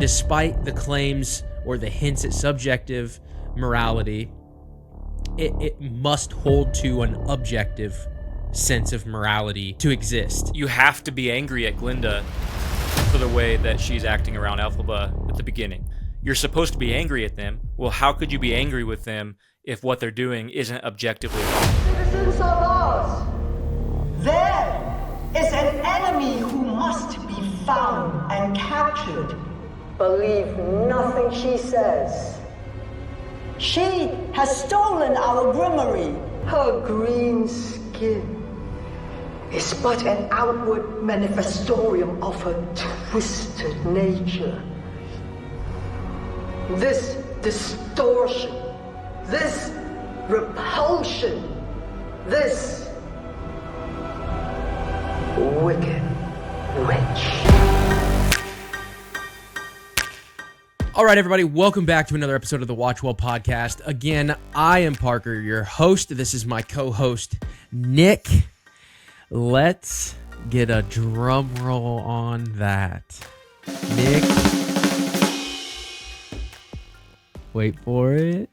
Despite the claims or the hints at subjective morality, it must hold to an objective sense of morality to exist. You have to be angry at Glinda for the way that she's acting around Elphaba at the beginning. You're supposed to be angry at them. Well, how could you be angry with them if what they're doing isn't objectively wrong? Citizens of Oz, there is an enemy who must be found and captured. Believe nothing she says. She has stolen our grimoire. Her green skin is but an outward manifestorium of her twisted nature. This distortion, this repulsion, this wicked witch. All right, everybody, welcome back to another episode of the WatchWell podcast. Again, I am Parker, your host. This is my co-host, Nik. Let's get a drum roll on that. Nik. Wait for it.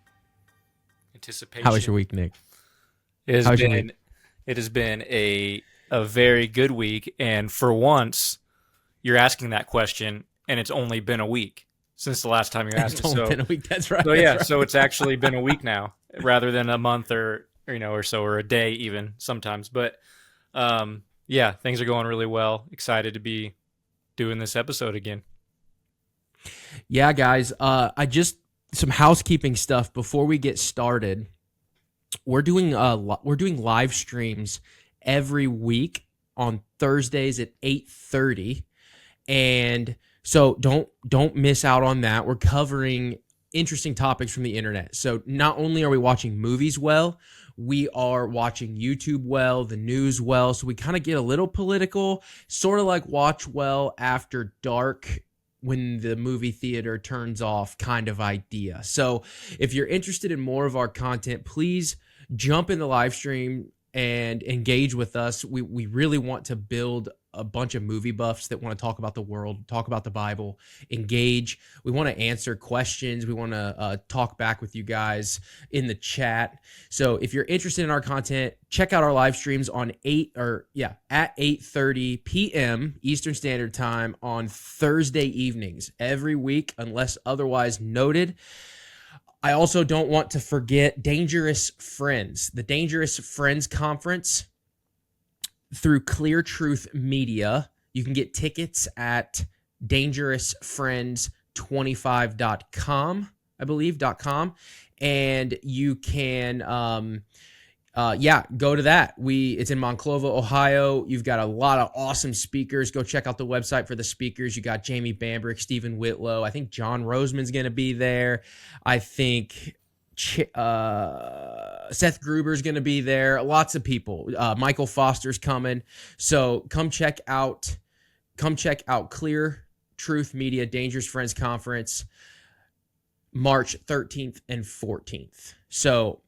Anticipation. How was your week, Nik? It has been a very good week, and for once, you're asking that question, and it's only been a week since the last time you asked it. It's only been a week. That's right. So yeah, right. So it's actually been a week now, rather than a month or so, or a day even sometimes. But yeah, things are going really well. Excited to be doing this episode again. Yeah, guys. Some housekeeping stuff before we get started. We're doing live streams every week on Thursdays at 8:30, and so don't miss out on that. We're covering interesting topics from the internet. So not only are we watching movies well, we are watching YouTube well, the news well. So we kind of get a little political, sort of like WatchWell after dark when the movie theater turns off kind of idea. So if you're interested in more of our content, please jump in the live stream and engage with us. We really want to build a bunch of movie buffs that want to talk about the world, talk about the Bible, engage. We want to answer questions. We want to talk back with you guys in the chat. So if you're interested in our content, check out our live streams on at 8:30 p.m. Eastern Standard Time on Thursday evenings every week, unless otherwise noted. I also don't want to forget Dangerous Friends, the Dangerous Friends Conference through Clear Truth Media. You can get tickets at dangerousfriends25.com, I believe, .com, and you can go to that. It's in Monclova, Ohio. You've got a lot of awesome speakers. Go check out the website for the speakers. You got Jamie Bambrick, Stephen Whitlow. I think John Roseman's going to be there. I think Seth Gruber's going to be there. Lots of people. Michael Foster's coming. So come check out Clear Truth Media Dangerous Friends Conference, March 13th and 14th. So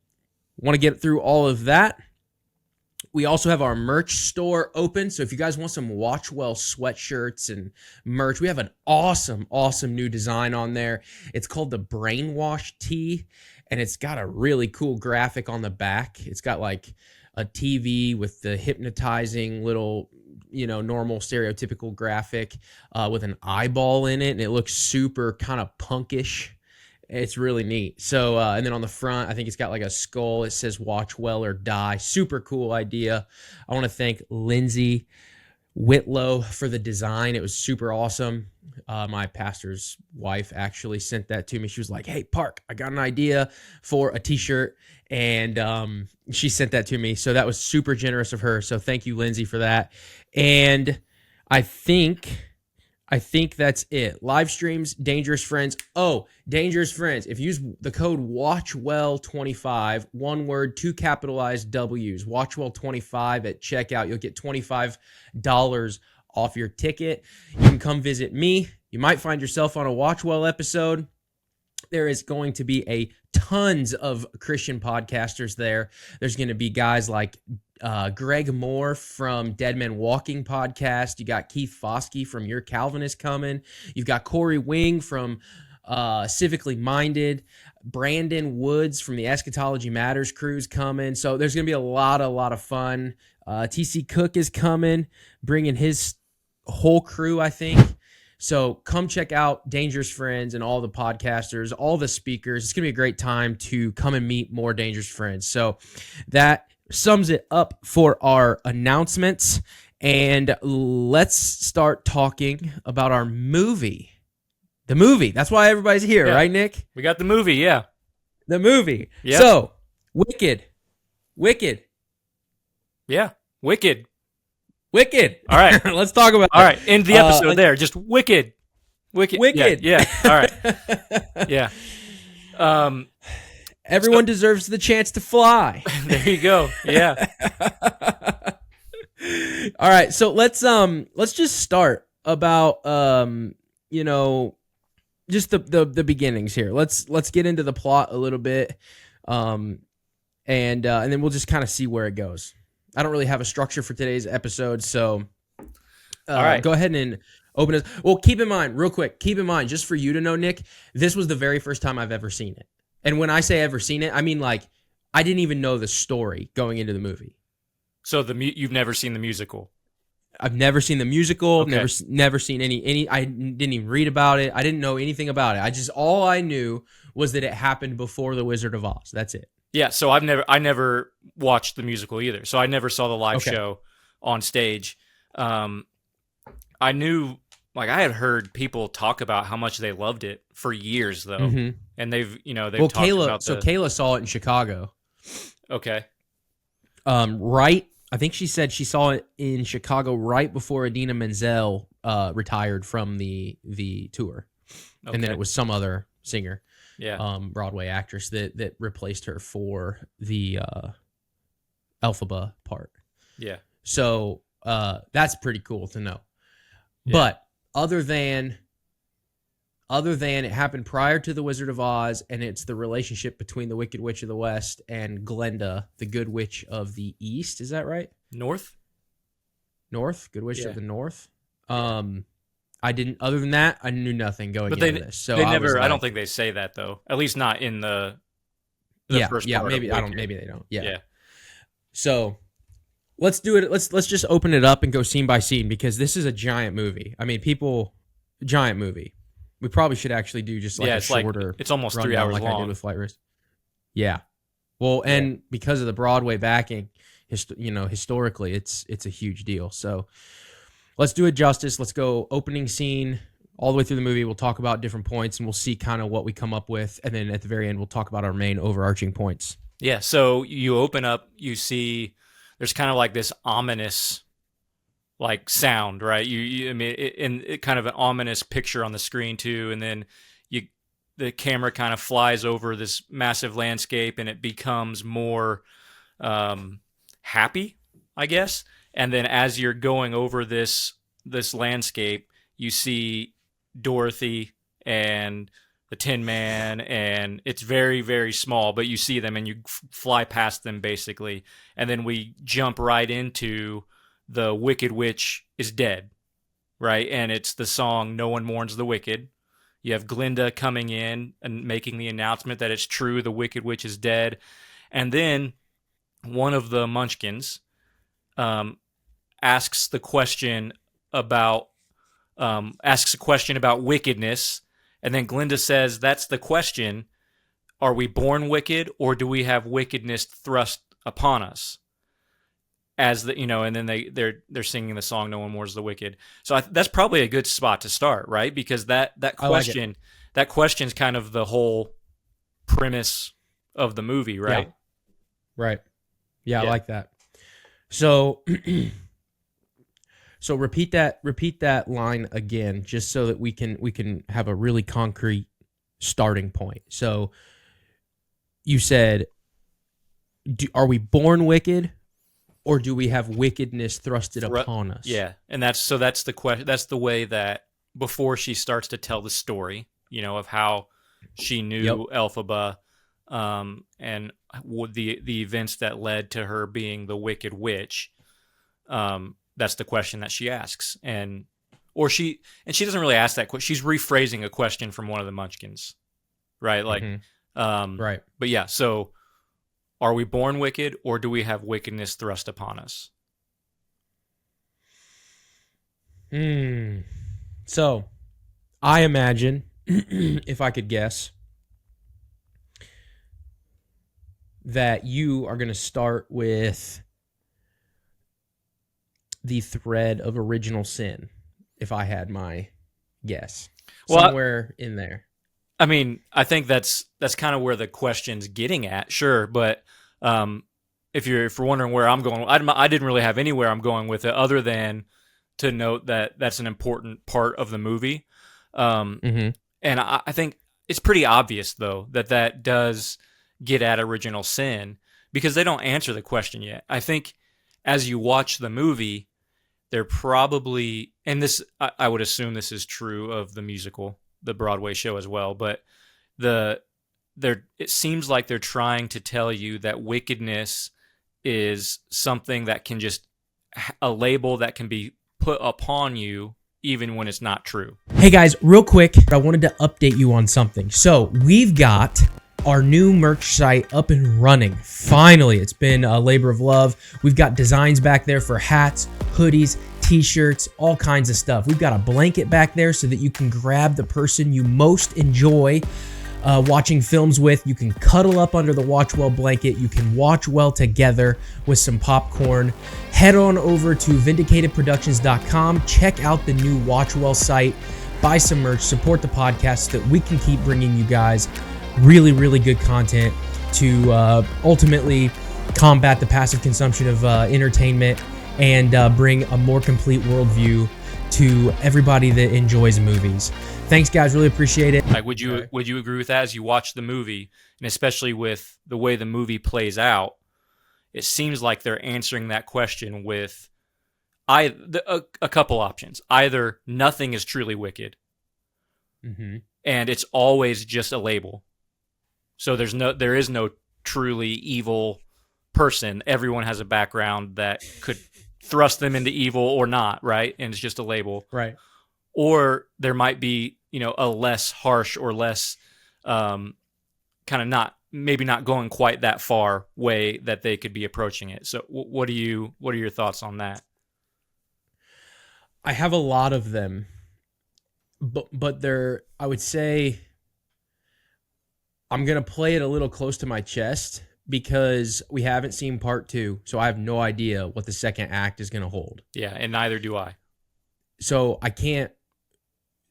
want to get through all of that. We also have our merch store open. So if you guys want some WatchWell sweatshirts and merch, we have an awesome new design on there. It's called the Brainwash Tee, and it's got a really cool graphic on the back. It's got like a TV with the hypnotizing little, normal stereotypical graphic with an eyeball in it, and it looks super kind of punkish. It's really neat. So, and then on the front, I think it's got like a skull. It says "Watch Well or Die." Super cool idea. I want to thank Lindsay Whitlow for the design. It was super awesome. My pastor's wife actually sent that to me. She was like, "Hey, Park, I got an idea for a t-shirt." And she sent that to me. So that was super generous of her. So thank you, Lindsay, for that. And I think that's it. Live streams, Dangerous Friends. Oh, Dangerous Friends. If you use the code WatchWell25, one word, 2 capitalized W's, WatchWell25 at checkout, you'll get $25 off your ticket. You can come visit me. You might find yourself on a WatchWell episode. There is going to be a tons of Christian podcasters there. There's going to be guys like Greg Moore from Dead Men Walking podcast. You got Keith Foskey from Your Calvinist coming. You've got Corey Wing from Civically Minded. Brandon Woods from the Eschatology Matters crew's coming. So there's going to be a lot of fun. TC Cook is coming, bringing his whole crew, I think. So come check out Dangerous Friends and all the podcasters, all the speakers. It's going to be a great time to come and meet more Dangerous Friends. So that sums it up for our announcements. And let's start talking about our movie. The movie. That's why everybody's here, right, Nick? We got the movie, yeah. The movie. Yep. So, Wicked. Yeah, Wicked. All right. Let's talk about All right, end the episode there. Just Wicked. Yeah. All right. Yeah. Everyone deserves the chance to fly. There you go. Yeah. All right, so let's just start about just the beginnings here. Let's get into the plot a little bit, and then we'll just kind of see where it goes. I don't really have a structure for today's episode, so all right, go ahead and open it. Well, keep in mind, just for you to know, Nick, this was the very first time I've ever seen it. And when I say ever seen it, I mean like I didn't even know the story going into the movie. So you've never seen the musical? I've never seen the musical. Okay. Never seen any. I didn't even read about it. I didn't know anything about it. All I knew was that it happened before The Wizard of Oz. That's it. Yeah. So I never watched the musical either. So I never saw the live show on stage. I knew, like, I had heard people talk about how much they loved it for years, though, and they've talked about. Kayla saw it in Chicago. Okay. Right. I think she said she saw it in Chicago right before Idina Menzel retired from the tour, and then it was some other singer, Broadway actress that replaced her for the Elphaba part. Yeah. So that's pretty cool to know. Yeah. But other than it happened prior to The Wizard of Oz, and it's the relationship between the Wicked Witch of the West and Glenda, the Good Witch of the East. Is that right? North? Good Witch of the North. I didn't. Other than that, I knew nothing going into this. So they never. I don't think they say that though. At least not in the first part. Maybe of maybe they don't. Yeah. So let's do it. Let's just open it up and go scene by scene, because this is a giant movie. I mean, giant movie. We probably should actually do just like a shorter. It's almost 3 hours like long. I did with Flight Risk. Yeah. Well, and because of the Broadway backing, historically, it's a huge deal. So let's do it justice. Let's go opening scene all the way through the movie. We'll talk about different points, and we'll see kind of what we come up with, and then at the very end, we'll talk about our main overarching points. Yeah. So you open up, you see there's kind of like this ominous like sound, right? I mean, it kind of an ominous picture on the screen too, and then the camera kind of flies over this massive landscape, and it becomes more happy, I guess. And then as you're going over this landscape, you see Dorothy and the Tin Man, and it's very, very small, but you see them and you fly past them basically, and then we jump right into the Wicked Witch is dead, right? And it's the song No One Mourns the Wicked. You have Glinda coming in and making the announcement that it's true, the Wicked Witch is dead. And then one of the Munchkins asks a question about wickedness, and then Glinda says, that's the question. Are we born wicked, or do we have wickedness thrust upon us? And then they're singing the song "No One Mourns the Wicked." So that's probably a good spot to start, right? Because that question's kind of the whole premise of the movie, right? Yeah. Right. Yeah, I like that. So, repeat that line again, just so that we can have a really concrete starting point. So, you said, "Are we born wicked, or do we have wickedness thrusted upon us?" Yeah, and that's the question. That's the way that before she starts to tell the story, of how she knew Elphaba, and the events that led to her being the Wicked Witch. That's the question that she asks, and she doesn't really ask that question. She's rephrasing a question from one of the Munchkins, right? Like, right. But yeah, so are we born wicked, or do we have wickedness thrust upon us? So, I imagine, if I could guess, that you are going to start with the thread of original sin, if I had my guess. Somewhere in there. I mean, I think that's kind of where the question's getting at, sure. But if you're wondering where I'm going, I didn't really have anywhere I'm going with it, other than to note that that's an important part of the movie. And I think it's pretty obvious, though, that does get at original sin, because they don't answer the question yet. I think as you watch the movie, they're probably, and this, I would assume this is true of the musical, the Broadway show as well, but it seems like they're trying to tell you that wickedness is something that can just, a label that can be put upon you even when it's not true. Hey guys, real quick, I wanted to update you on something. So we've got our new merch site up and running. Finally, it's been a labor of love. We've got designs back there for hats, hoodies, t-shirts, all kinds of stuff. We've got a blanket back there so that you can grab the person you most enjoy watching films with. You can cuddle up under the WatchWell blanket. You can watch well together with some popcorn. Head on over to vindicatedproductions.com. Check out the new WatchWell site. Buy some merch. Support the podcast so that we can keep bringing you guys really, really good content to ultimately combat the passive consumption of entertainment and bring a more complete worldview to everybody that enjoys movies. Thanks, guys. Really appreciate it. Like, would you agree with that as you watch the movie, and especially with the way the movie plays out? It seems like they're answering that question with a couple options. Either nothing is truly wicked, and it's always just a label. So there is no truly evil person. Everyone has a background that could thrust them into evil or not, right? And it's just a label. Right. Or there might be, a less harsh or less kind of maybe not going quite that far way that they could be approaching it. So what are your thoughts on that? I have a lot of them, but I would say I'm going to play it a little close to my chest because we haven't seen part 2. So I have no idea what the second act is going to hold. Yeah. And neither do I. So I can't.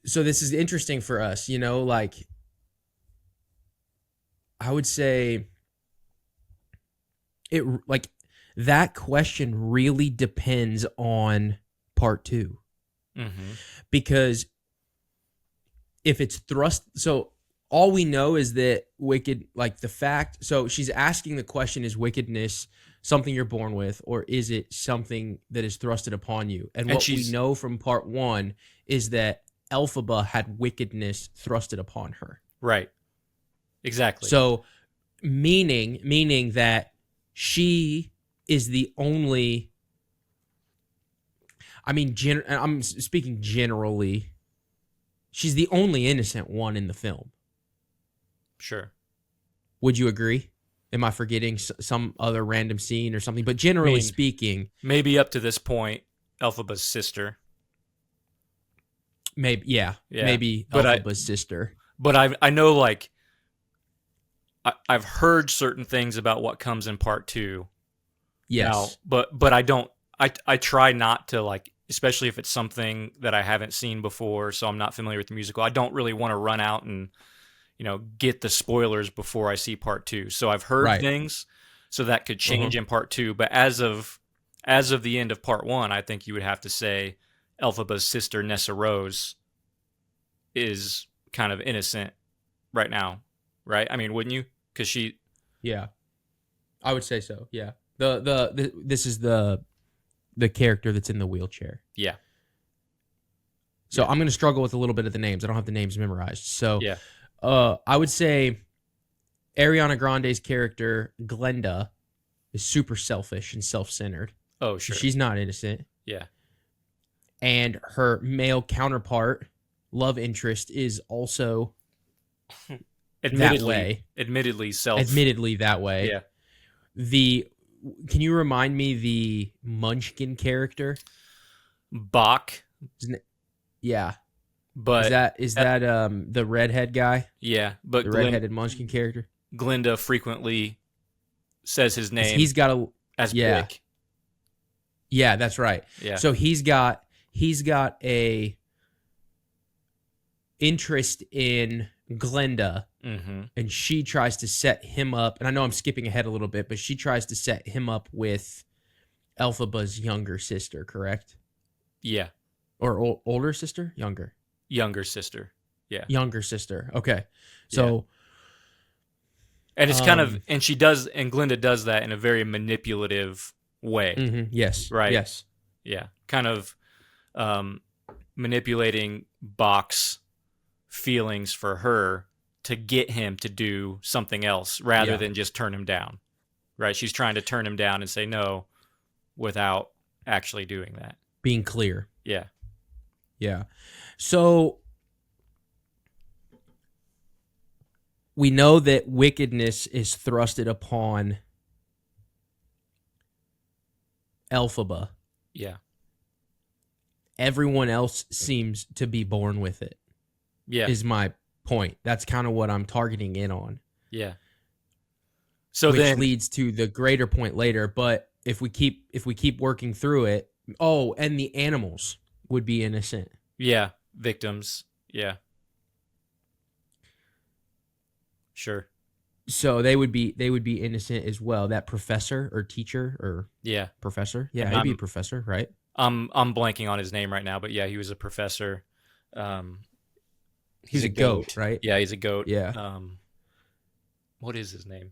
So this is interesting for us, like I would say it, like that question really depends on part 2. Because if it's thrust, so all we know is that wicked, like the fact, so she's asking the question, is wickedness something you're born with, or is it something that is thrusted upon you? And what we know from part 1 is that Elphaba had wickedness thrusted upon her. Right. Exactly. So meaning that she is the only, I'm speaking generally, she's the only innocent one in the film. Sure. Would you agree? Am I forgetting some other random scene or something? But generally speaking, maybe up to this point, Elphaba's sister. Maybe Elphaba's sister. But I know, like, I've heard certain things about what comes in part 2. Yes. Now, but I don't. I try not to, like, especially if it's something that I haven't seen before, so I'm not familiar with the musical. I don't really want to run out and get the spoilers before I see part 2. So I've heard things, so that could change in part 2. But as of the end of part 1, I think you would have to say Elphaba's sister Nessa Rose is kind of innocent right now, right? I mean, wouldn't you? Because she, yeah, I would say so. Yeah, this is the character that's in the wheelchair. Yeah. So I'm going to struggle with a little bit of the names. I don't have the names memorized. So yeah. I would say Ariana Grande's character Glenda is super selfish and self-centered. Oh, sure. She's not innocent. Yeah. And her male counterpart, love interest, is also that way. Admittedly that way. Yeah. Can you remind me the Munchkin character? Bach. Yeah. But is that the redhead guy? Yeah, but The redheaded Munchkin character? Glinda frequently says his name He's got a as Bick. Yeah, that's right. Yeah. So he's got a interest in Glenda, and she tries to set him up. And I know I'm skipping ahead a little bit, but she tries to set him up with Elphaba's younger sister, correct? Yeah. Or older sister? Younger sister. Yeah. Younger sister. Okay. So and it's kind of, and Glinda does that in a very manipulative way. Yes. Right. Yes. Yeah. Kind of manipulating Bach's feelings for her to get him to do something else rather than just turn him down. Right. She's trying to turn him down and say no without actually doing that. Being clear. Yeah. Yeah. So we know that wickedness is thrusted upon Elphaba. Yeah. Everyone else seems to be born with it. Yeah. Is my point. That's kind of what I'm targeting in on. Yeah. So which then leads to the greater point later, but if we keep working through it, and the animals would be innocent. Yeah, victims. Yeah. Sure. So they would be innocent as well. That professor or teacher or professor. Yeah, he'd be a professor, right? I'm blanking on his name right now, but yeah, he was a professor. He's a goat, right? Yeah, he's a goat. Yeah. What is his name?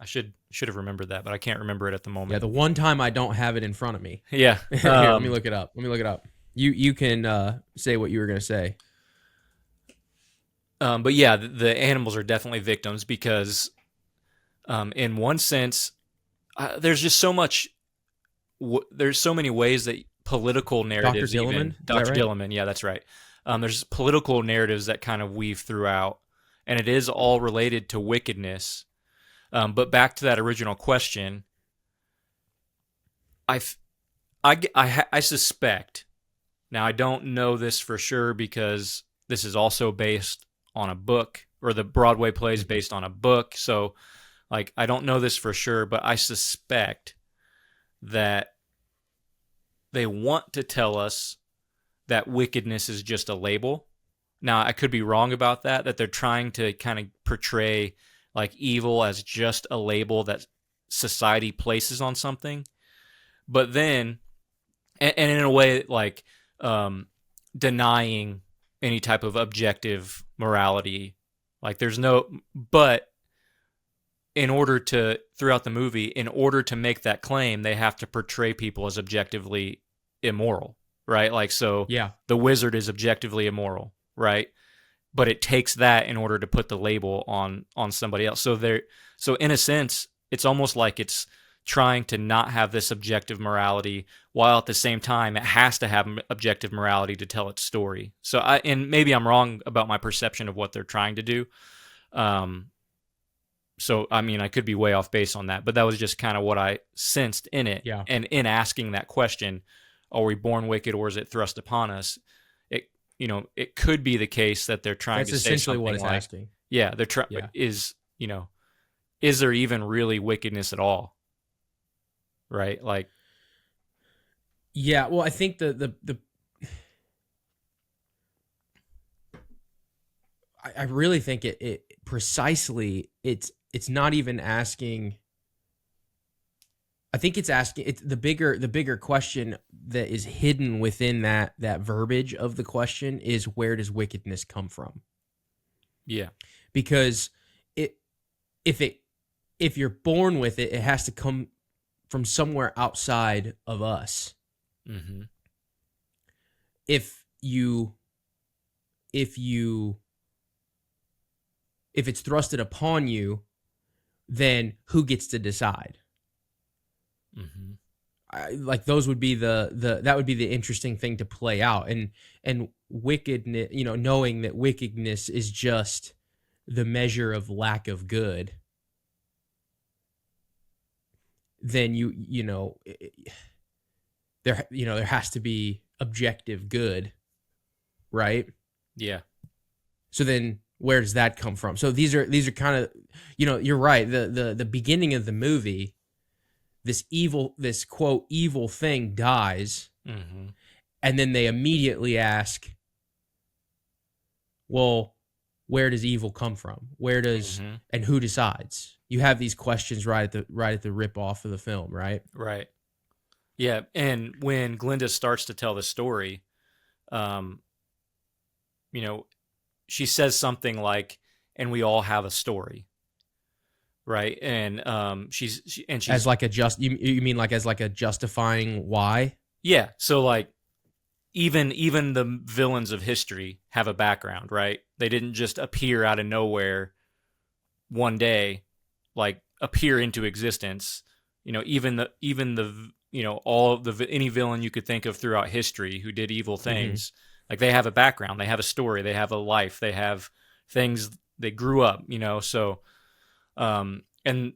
I should have remembered that, but I can't remember it at the moment. Yeah, the one time I don't have it in front of me. Yeah. Here, let me look it up. You can say what you were going to say. But yeah, the animals are definitely victims because, in one sense, there's just so much. There's so many ways that political narratives. Dr. Gilliman? Dr. Gilliman, yeah, that's right. There's political narratives that kind of weave throughout, and it is all related to wickedness. But back to that original question, I suspect. Now I don't know this for sure because this is also based on a book, or the Broadway play is based on a book. So, like, I don't know this for sure, but I suspect that they want to tell us that wickedness is just a label. Now, I could be wrong about that they're trying to kind of portray like evil as just a label that society places on something. But then, and in a way, like, denying any type of objective morality. Like, there's no, but throughout the movie, in order to make that claim, they have to portray people as objectively immoral, right? Like, so the wizard is objectively immoral, right? But it takes that in order to put the label on somebody else. So in a sense, it's almost like it's trying to not have this objective morality, while at the same time it has to have objective morality to tell its story. So and maybe I'm wrong about my perception of what they're trying to do. So I mean, I could be way off base on that, but that was just kind of what I sensed in it. Yeah. And in asking that question, are we born wicked or is it thrust upon us? It could be the case that they're trying to say essentially something what it's like, asking. Yeah, they're trying. Is there even really wickedness at all? Right, like. Yeah, well, I think I really think it precisely it's not even asking. I think it's asking the bigger question that is hidden within that verbiage of the question is, where does wickedness come from? Yeah. Because if you're born with it, it has to come from somewhere outside of us. Mm-hmm. If you if it's thrusted upon you, then who gets to decide? Mm-hmm. Like those would be that would be the interesting thing to play out, and wickedness, knowing that wickedness is just the measure of lack of good, then there has to be objective good, right? Yeah. So then where does that come from? So these are kind of, you're right. The beginning of the movie, this quote evil thing dies, Mm-hmm. and then they immediately ask, well, where does evil come from? Mm-hmm. And who decides? You have these questions right at the rip off of the film, right? Right. Yeah, and when Glinda starts to tell the story, um, she says something like, "And we all have a story," right? And she's As like you mean like as like a justifying why? yeah. So like even the villains of history have a background, right? They didn't just appear out of nowhere one day, like appear into existence. Even the all of the any villain you could think of throughout history who did evil things, like they have a background, they have a story, they have a life, they have things, they grew up, so and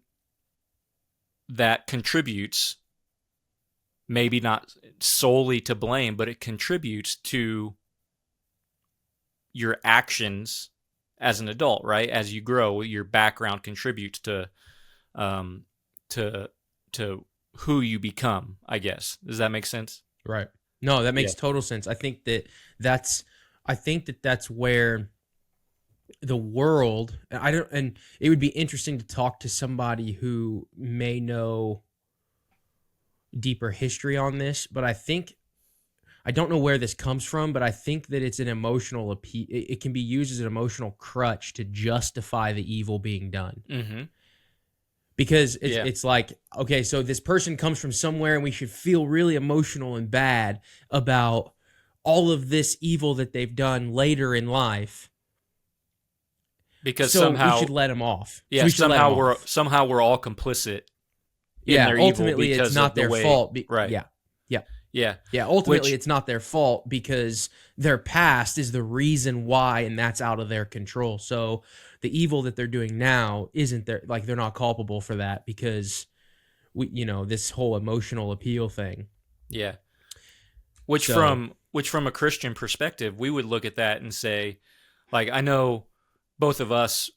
that contributes, maybe not solely to blame, but it contributes to your actions as an adult, right? As you grow, your background contributes to um to who you become, I guess. Does that make sense? Right. No, that makes Yeah. total sense. That's where the world, and it would be interesting to talk to somebody who may know deeper history on this, but I don't know where this comes from, but I think that it's an emotional appeal. It can be used as an emotional crutch to justify the evil being done. Mm-hmm. Because Yeah. it's like, okay, so this person comes from somewhere and we should feel really emotional and bad about all of this evil that they've done later in life. Because So somehow we should let them off. yeah, So we should let them off. somehow we're all complicit in Yeah, their evil ultimately it's because not of the their way, fault. right? Yeah. Yeah. Yeah. Yeah, ultimately Which it's not their fault because their past is the reason why, and that's out of their control. So the evil that they're doing now isn't their, like, they're not culpable for that because this whole emotional appeal thing. yeah. Which So from a Christian perspective, we would look at that and say, like, I know both of us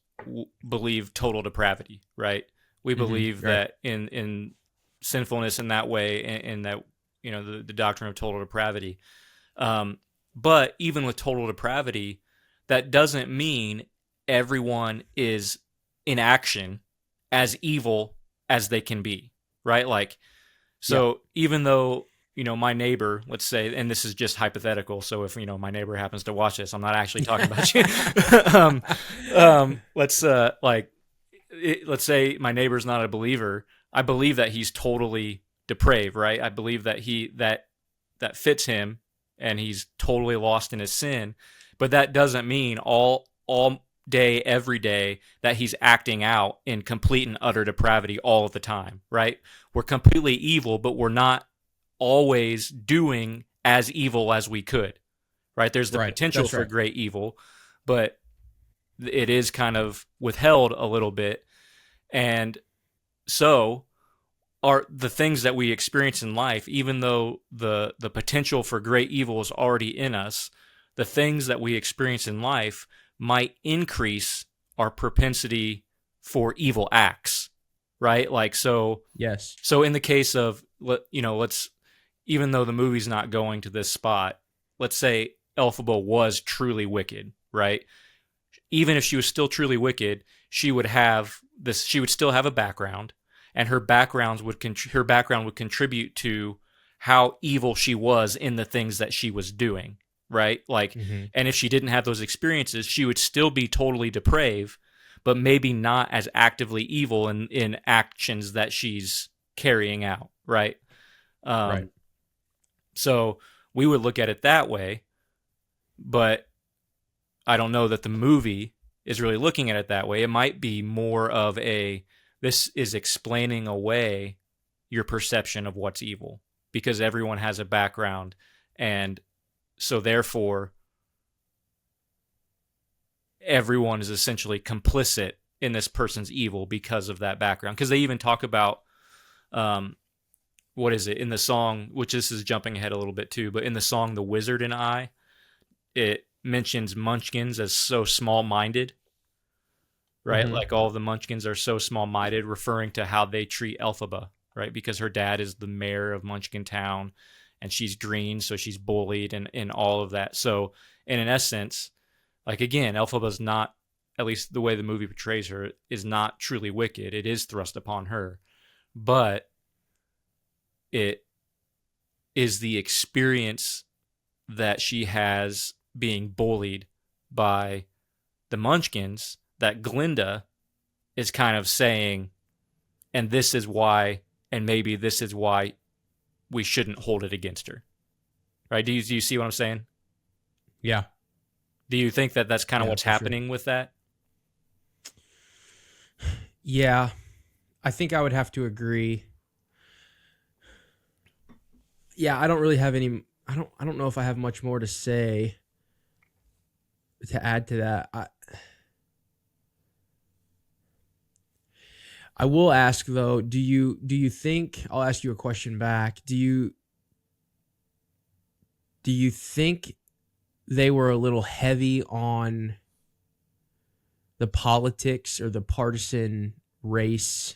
believe total depravity, right? We believe right. that in sinfulness in that way, and that the doctrine of total depravity. But even with total depravity, that doesn't mean everyone is in action as evil as they can be, right? Like, so even though my neighbor, let's say, and this is just hypothetical, so if my neighbor happens to watch this, I'm not actually talking about you. Let's let's say my neighbor's not a believer. I believe that he's totally depraved, right? I believe that that fits him, and he's totally lost in his sin. But that doesn't mean all day, every day, that he's acting out in complete and utter depravity all of the time, right? We're completely evil, but we're not always doing as evil as we could, right? There's the potential for great evil, but it is kind of withheld a little bit. And so are the things that we experience in life, even though the potential for great evil is already in us, the things that we experience in life might increase our propensity for evil acts, right? Like, so yes. So in the case of, even though the movie's not going to this spot, let's say Elphaba was truly wicked, right? Even if she was still truly wicked, she would still have a background, and her background would contribute to how evil she was in the things that she was doing, right? Like, and if she didn't have those experiences, she would still be totally depraved, but maybe not as actively evil in actions that she's carrying out, right? Right. So we would look at it that way, but I don't know that the movie is really looking at it that way. It might be more of this is explaining away your perception of what's evil, because everyone has a background, and so therefore everyone is essentially complicit in this person's evil because of that background. Because they even talk about what is it in the song, which this is jumping ahead a little bit too, but in the song The Wizard and I, it mentions munchkins as so small-minded, right? Mhm. Like all of the munchkins are so small-minded, referring to how they treat Elphaba, right? Because her dad is the mayor of Munchkin Town, and she's green, so she's bullied and all of that. So, and in essence, like again, Elphaba's not, at least the way the movie portrays her, is not truly wicked. It is thrust upon her, but it is the experience that she has being bullied by the munchkins that Glinda is kind of saying, and this is why, and maybe this is why we shouldn't hold it against her. Right? Do you see what I'm saying? Yeah. Do you think that that's kind of Yeah, what's for sure. happening with that? Yeah. I think I would have to agree. Yeah, I don't really have any I don't know if I have much more to say to add to that. I will ask though, do you think, I'll ask you a question back. Do you think they were a little heavy on the politics or the partisan race?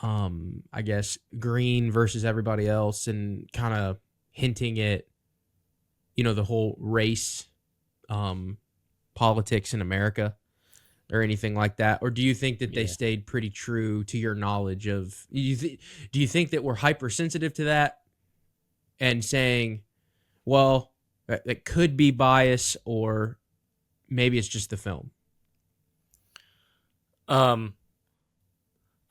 I guess green versus everybody else, and kind of hinting at, the whole race politics in America or anything like that? Or do you think that they Yeah. stayed pretty true to your knowledge of, do you think that we're hypersensitive to that and saying, well, that could be bias, or maybe it's just the film?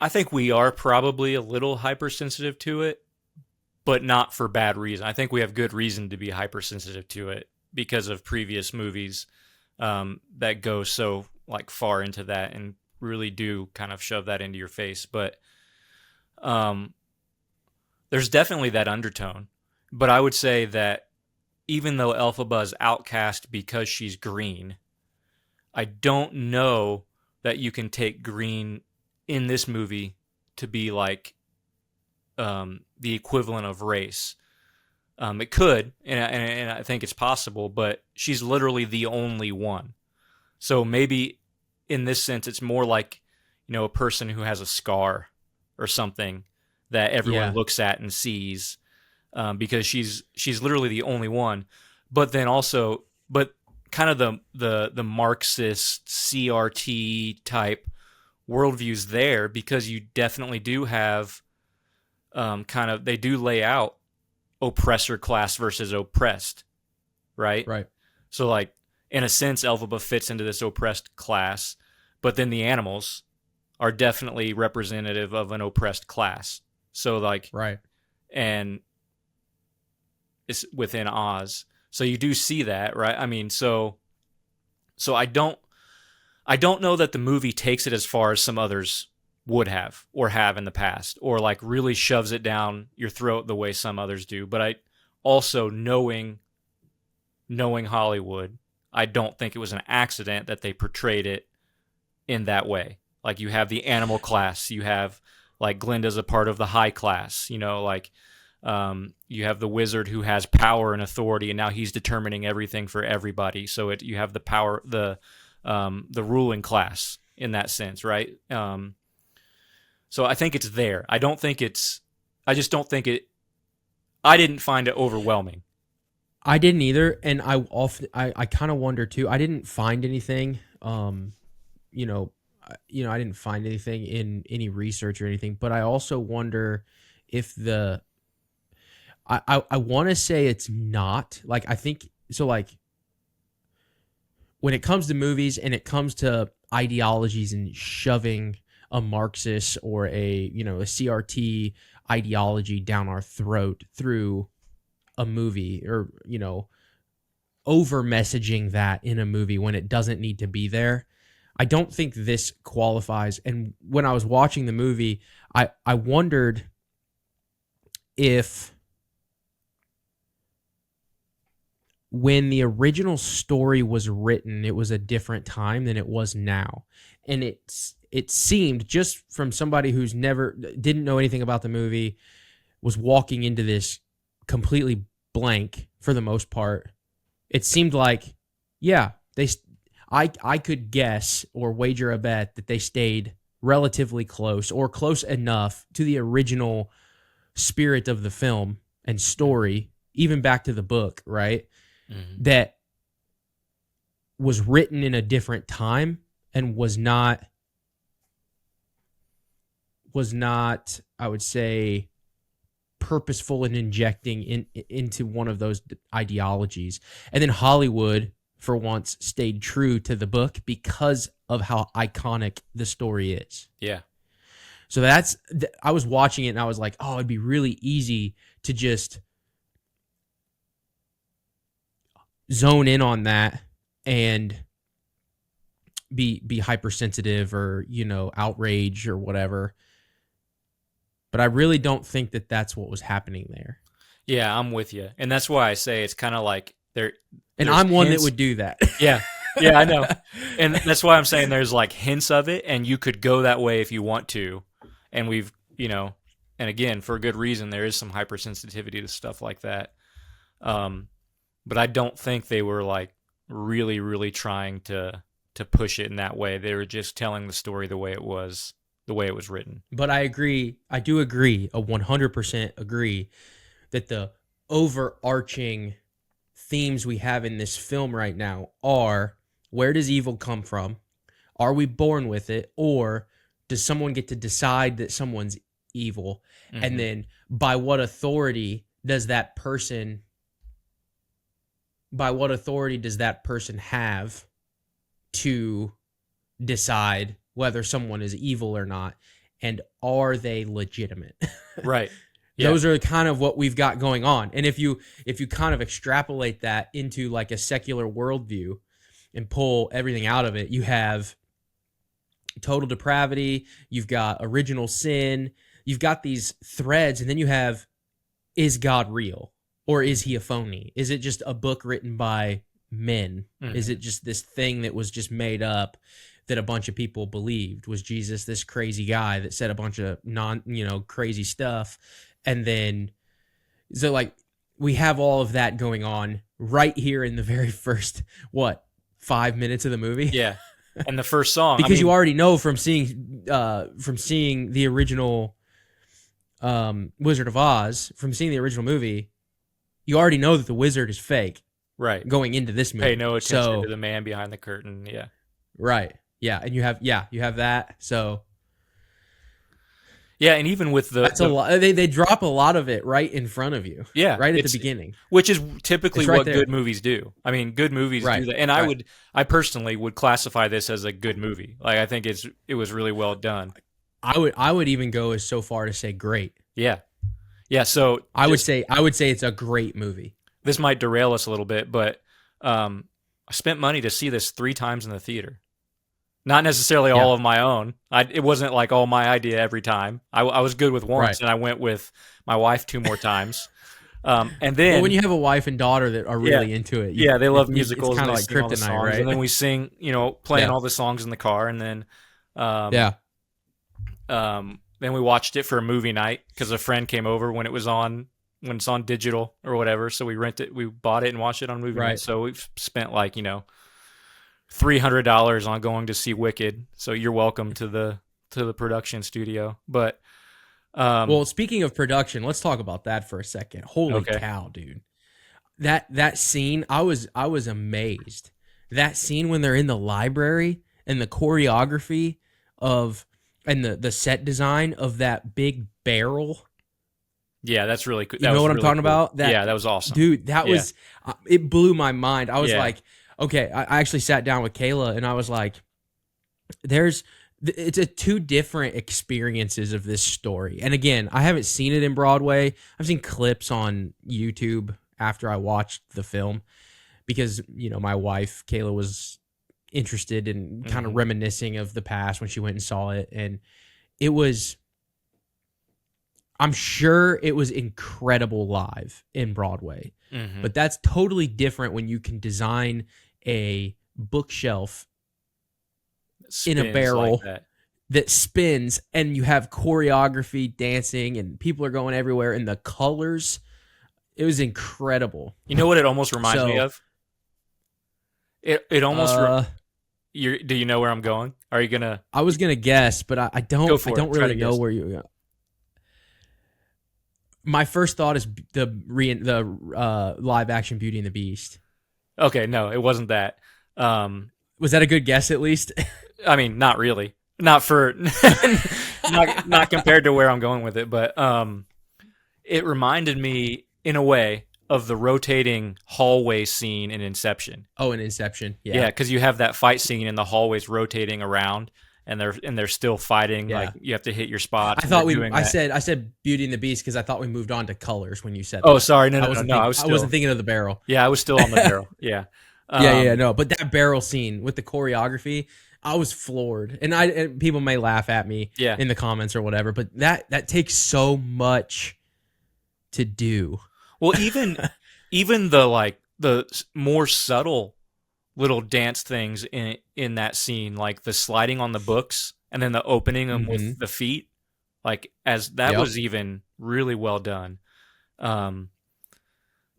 I think we are probably a little hypersensitive to it, but not for bad reason. I think we have good reason to be hypersensitive to it because of previous movies that go so like far into that and really do kind of shove that into your face. But there's definitely that undertone. But I would say that even though Elphaba is outcast because she's green, I don't know that you can take green in this movie to be like the equivalent of race. It could, and I think it's possible, but she's literally the only one. So maybe in this sense, it's more like, a person who has a scar or something that everyone Yeah. looks at and sees, because she's literally the only one. But then also, but kind of the Marxist CRT type worldviews there, because you definitely do have they do lay out oppressor class versus oppressed, right? Right. So like in a sense, Elphaba fits into this oppressed class, but then the animals are definitely representative of an oppressed class. So like, Right. and it's within Oz. So you do see that, right? I mean, so I don't know that the movie takes it as far as some others would have or have in the past, or like really shoves it down your throat the way some others do. But I also, knowing Hollywood, I don't think it was an accident that they portrayed it in that way. Like you have the animal class, you have like Glinda's a part of the high class, like you have the wizard who has power and authority, and now he's determining everything for everybody. So you have the power, the ruling class in that sense, right? So I think it's there. I just don't think it. I didn't find it overwhelming. I didn't either, and I kind of wonder too. I didn't find anything. I didn't find anything in any research or anything. But I also wonder if I want to say it's not, like, I think so. Like when it comes to movies and it comes to ideologies and shoving a Marxist or a CRT ideology down our throat through a movie, or over messaging that in a movie when it doesn't need to be there. I don't think this qualifies. And when I was watching the movie, I wondered if when the original story was written, it was a different time than it was now. And it seemed, just from somebody who's didn't know anything about the movie, was walking into this completely blank for the most part. It seemed like, yeah, I could guess or wager a bet that they stayed relatively close or close enough to the original spirit of the film and story, even back to the book, right? Mm-hmm. That was written in a different time and was not, I would say, purposeful in injecting into one of those ideologies. And then Hollywood, for once, stayed true to the book because of how iconic the story is. Yeah. So I was watching it and I was like, oh, it'd be really easy to just zone in on that and be hypersensitive or, outrage or whatever. But I really don't think that that's what was happening there. Yeah, I'm with you. And that's why I say it's kind of like and I'm one that would do that. Yeah. Yeah, I know. And that's why I'm saying there's like hints of it, and you could go that way if you want to. And we've, and again, for a good reason, there is some hypersensitivity to stuff like that. But I don't think they were like really, really trying to push it in that way. They were just telling the story the way it was written. But I agree. I do agree, 100% agree, that the overarching themes we have in this film right now are, where does evil come from? Are we born with it? Or does someone get to decide that someone's evil? Mm-hmm. And then by what authority does that person have to decide whether someone is evil or not? And are they legitimate? Right. Yeah. Those are kind of what we've got going on. And if you kind of extrapolate that into like a secular worldview and pull everything out of it, you have total depravity, you've got original sin, you've got these threads, and then you have, is God real? Or is he a phony? Is it just a book written by men? Mm-hmm. Is it just this thing that was just made up that a bunch of people believed? Was Jesus this crazy guy that said a bunch of crazy stuff? And then, so like, we have all of that going on right here in the very first, 5 minutes of the movie? Yeah. And the first song. Because you already know from seeing the original Wizard of Oz, from seeing the original movie, you already know that the wizard is fake. Right. Going into this movie. Pay no attention to the man behind the curtain. Yeah. Right. Yeah. And you have that. So. Yeah, and even with that's a lot. They drop a lot of it right in front of you. Yeah, right at the beginning, which is typically right what there. good movies do. I mean, good movies do that, and I personally would classify this as a good movie. Like, I think it was really well done. I would even go as so far to say great. Yeah, yeah. So I would say it's a great movie. This might derail us a little bit, but I spent money to see this 3 times in the theater. Not necessarily all of my own. It wasn't like all my idea every time. I was good with once, and I went with my wife 2 more times. And then when you have a wife and daughter that are really into it, they love musicals. It's kind of like kryptonite, right? And then we sing, playing all the songs in the car, and then then we watched it for a movie night because a friend came over when it's on digital or whatever. So we bought it and watched it on movie night. So we've spent like $300 on going to see Wicked, so you're welcome to the production studio. But well, speaking of production, let's talk about that for a second. Holy cow, dude! That scene, I was amazed. That scene when they're in the library and the choreography and the set design of that big barrel. Yeah, that's really cool. You know what I'm talking about? That was awesome, dude. That was it blew my mind. I was like. Okay, I actually sat down with Kayla and I was like, it's 2 different experiences of this story. And again, I haven't seen it in Broadway. I've seen clips on YouTube after I watched the film. because my wife Kayla was interested in kind of reminiscing of the past when she went and saw it, and it was. I'm sure it was incredible live in Broadway, but that's totally different when you can design a bookshelf in a barrel like that spins, and you have choreography, dancing, and people are going everywhere, and the colors. It was incredible. You know what it almost reminds me of? It almost. Do you know where I'm going? Are you gonna? I was gonna guess, but I don't. Go for I don't it. Try really to know guess. where you. My first thought is the live action Beauty and the Beast. Okay, no, it wasn't that. Was that a good guess at least? I mean, not really. Not for not compared to where I'm going with it, but it reminded me in a way of the rotating hallway scene in Inception. Oh, in Inception. Yeah, because you have that fight scene and the hallways rotating around, and they're still fighting. Yeah. Like you have to hit your spots. I thought I said Beauty and the Beast because I thought we moved on to colors when you said. Oh, that. sorry, no, I wasn't thinking of the barrel. Yeah, I was still on the barrel. Yeah. No, but that barrel scene with the choreography, I was floored, and people may laugh at me in the comments or whatever, but that takes so much to do. Well, even the more subtle little dance things in that scene, like the sliding on the books and then the opening them with the feet, like as that was even really well done.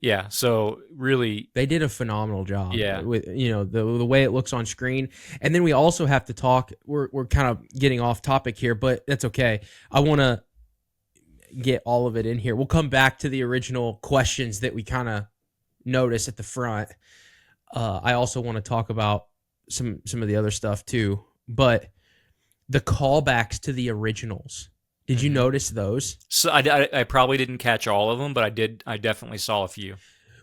Yeah, so really they did a phenomenal job. Yeah, with the way it looks on screen, and then we also have to talk. We're kind of getting off topic here, but that's okay. I want to get all of it in here. We'll come back to the original questions that we kind of notice at the front. I also want to talk about some of the other stuff too, but the callbacks to the originals. Did you notice those? So I probably didn't catch all of them, but I definitely saw a few.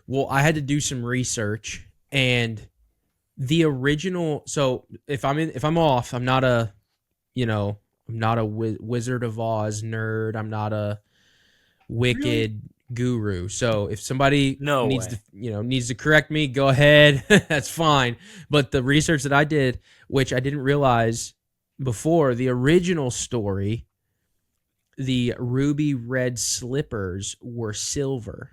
Well, I had to do some research, and the original. So if I'm off, I'm not a, I'm not a Wizard of Oz nerd. I'm not a Wicked guru. So if somebody needs to correct me, go ahead. That's fine. But the research that I did, which I didn't realize before, the original story, the ruby red slippers were silver.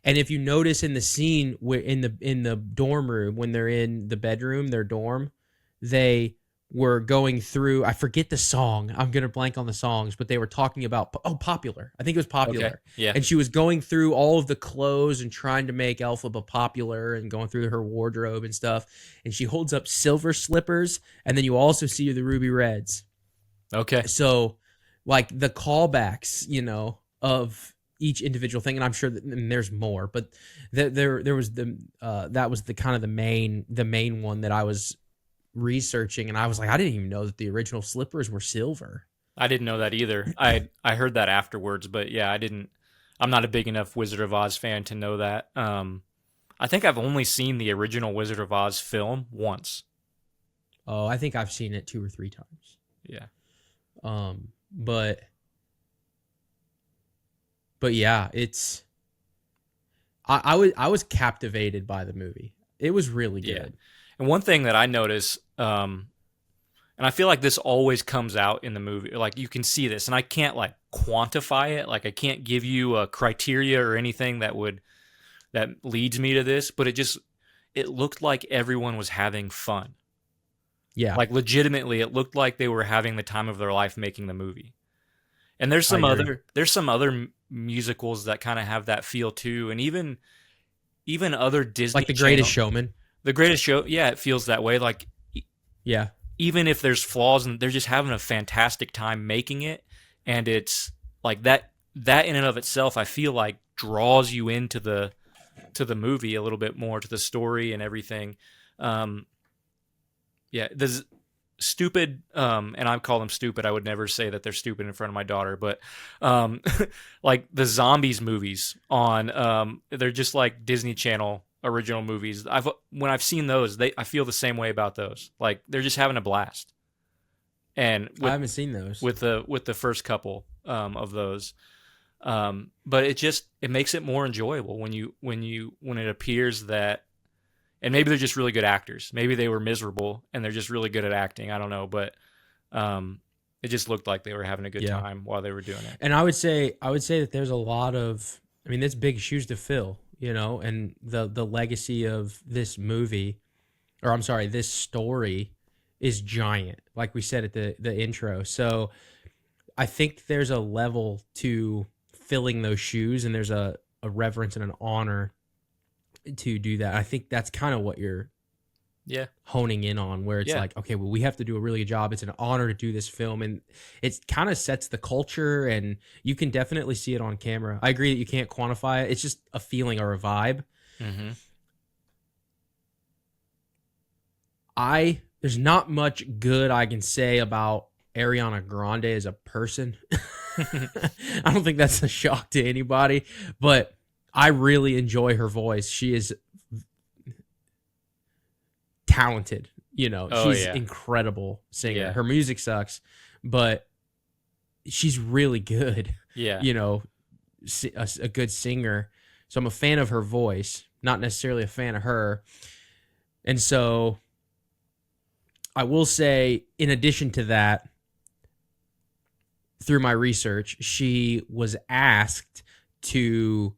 And if you notice in the scene where in the dorm room, when they're in the bedroom, their dorm, they were going through, I forget the song. I'm going to blank on the songs, but they were talking about, Popular. I think it was Popular. Okay. Yeah. And she was going through all of the clothes and trying to make Elphaba popular and going through her wardrobe and stuff. And she holds up silver slippers, and then you also see the ruby reds. Okay. So, like the callbacks, of each individual thing, and I'm sure that there's more, but there was that was the kind of the main one that I was researching, and I was like, I didn't even know that the original slippers were silver. I didn't know that either. I heard that afterwards, but yeah, I'm not a big enough Wizard of Oz fan to know that. I think I've only seen the original Wizard of Oz film once. Oh, I think I've seen it 2 or 3 times. Yeah. But yeah, it's I was captivated by the movie. It was really good. Yeah. And one thing that I notice, and I feel like this always comes out in the movie, like you can see this, and I can't like quantify it, like I can't give you a criteria or anything that leads me to this, but it looked like everyone was having fun. Yeah. Like legitimately, it looked like they were having the time of their life making the movie. And there's some other musicals that kind of have that feel too, and even other Disney, like The Greatest Showman. The Greatest Show, yeah, it feels that way. Like, yeah, even if there's flaws, and they're just having a fantastic time making it, and it's like that in and of itself, I feel like draws you into the movie a little bit more, to the story and everything. Yeah, there's stupid, and I call them stupid. I would never say that they're stupid in front of my daughter, but like the zombies movies on, they're just like Disney Channel original movies. When I've seen those, I feel the same way about those. Like they're just having a blast. And I haven't seen those with the first couple of those. But it makes it more enjoyable when it appears that, and maybe they're just really good actors. Maybe they were miserable and they're just really good at acting. I don't know, but it just looked like they were having a good time while they were doing it. And I would say that there's a lot of, I mean, that's big shoes to fill, you know, and the legacy of this movie, or I'm sorry, this story is giant, like we said at the intro. So I think there's a level to filling those shoes, and there's a reverence and an honor to do that. I think that's kind of what you're honing in on, where it's like, okay, well, we have to do a really good job. It's an honor to do this film, and it kind of sets the culture, and you can definitely see it on camera. I agree that you can't quantify it. It's just a feeling or a vibe. Mm-hmm. There's not much good I can say about Ariana Grande as a person. I don't think that's a shock to anybody, but I really enjoy her voice. She is talented, you know. She's incredible singer. Yeah. Her music sucks, but she's really good. Yeah. You know, a good singer. So I'm a fan of her voice, not necessarily a fan of her. And so I will say, in addition to that, through my research, she was asked to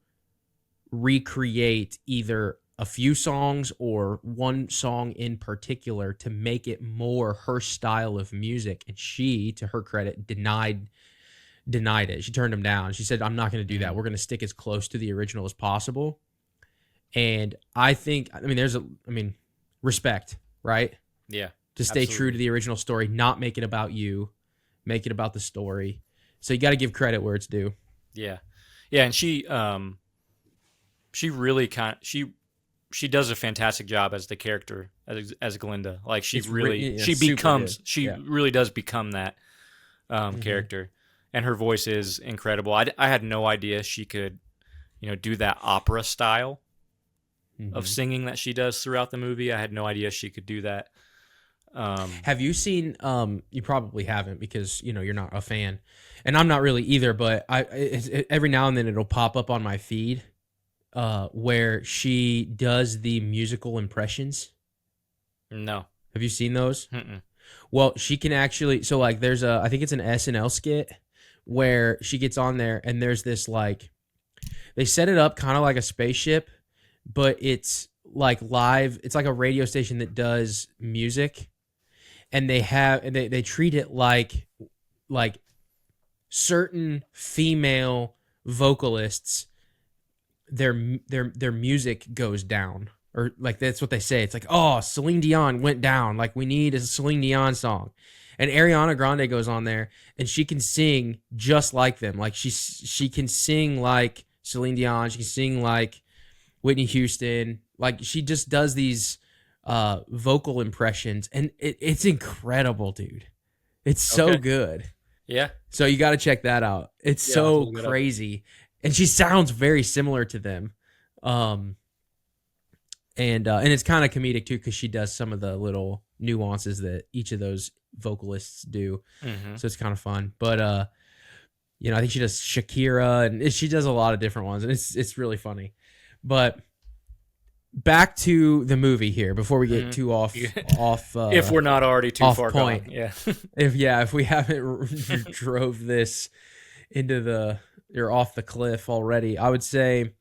recreate either a few songs or one song in particular to make it more her style of music. And she, to her credit, denied it. She turned him down. She said, I'm not going to do that. We're going to stick as close to the original as possible. And I think, respect, right? Yeah. To stay true to the original story, not make it about you, make it about the story. So you got to give credit where it's due. Yeah. Yeah. And she really she does a fantastic job as the character, as Glinda. Like she really does become that character, and her voice is incredible. I had no idea she could, do that opera style of singing that she does throughout the movie. I had no idea she could do that. Have you seen, you probably haven't because, you're not a fan, and I'm not really either, but every now and then it'll pop up on my feed where she does the musical impressions. No. Have you seen those? Mm-mm. Well, she can actually, so like there's I think it's an SNL skit where she gets on there and there's this like, they set it up kind of like a spaceship, but it's like live. It's like a radio station that does music, and they treat it like certain female vocalists, their music goes down, or like that's what they say. It's like, oh, Celine Dion went down, like we need a Celine Dion song. And Ariana Grande goes on there and she can sing just like them. Like she can sing like Celine Dion, she can sing like Whitney Houston. Like she just does these vocal impressions, and it's incredible, dude. It's so good. Yeah. So you got to check that out. It's so crazy. And she sounds very similar to them. And it's kind of comedic too, because she does some of the little nuances that each of those vocalists do. Mm-hmm. So it's kind of fun. But I think she does Shakira, and she does a lot of different ones, and it's really funny. But back to the movie here before we get too off. If we're not already too far point. gone, yeah. if we haven't drove this into you're off the cliff already, I would say,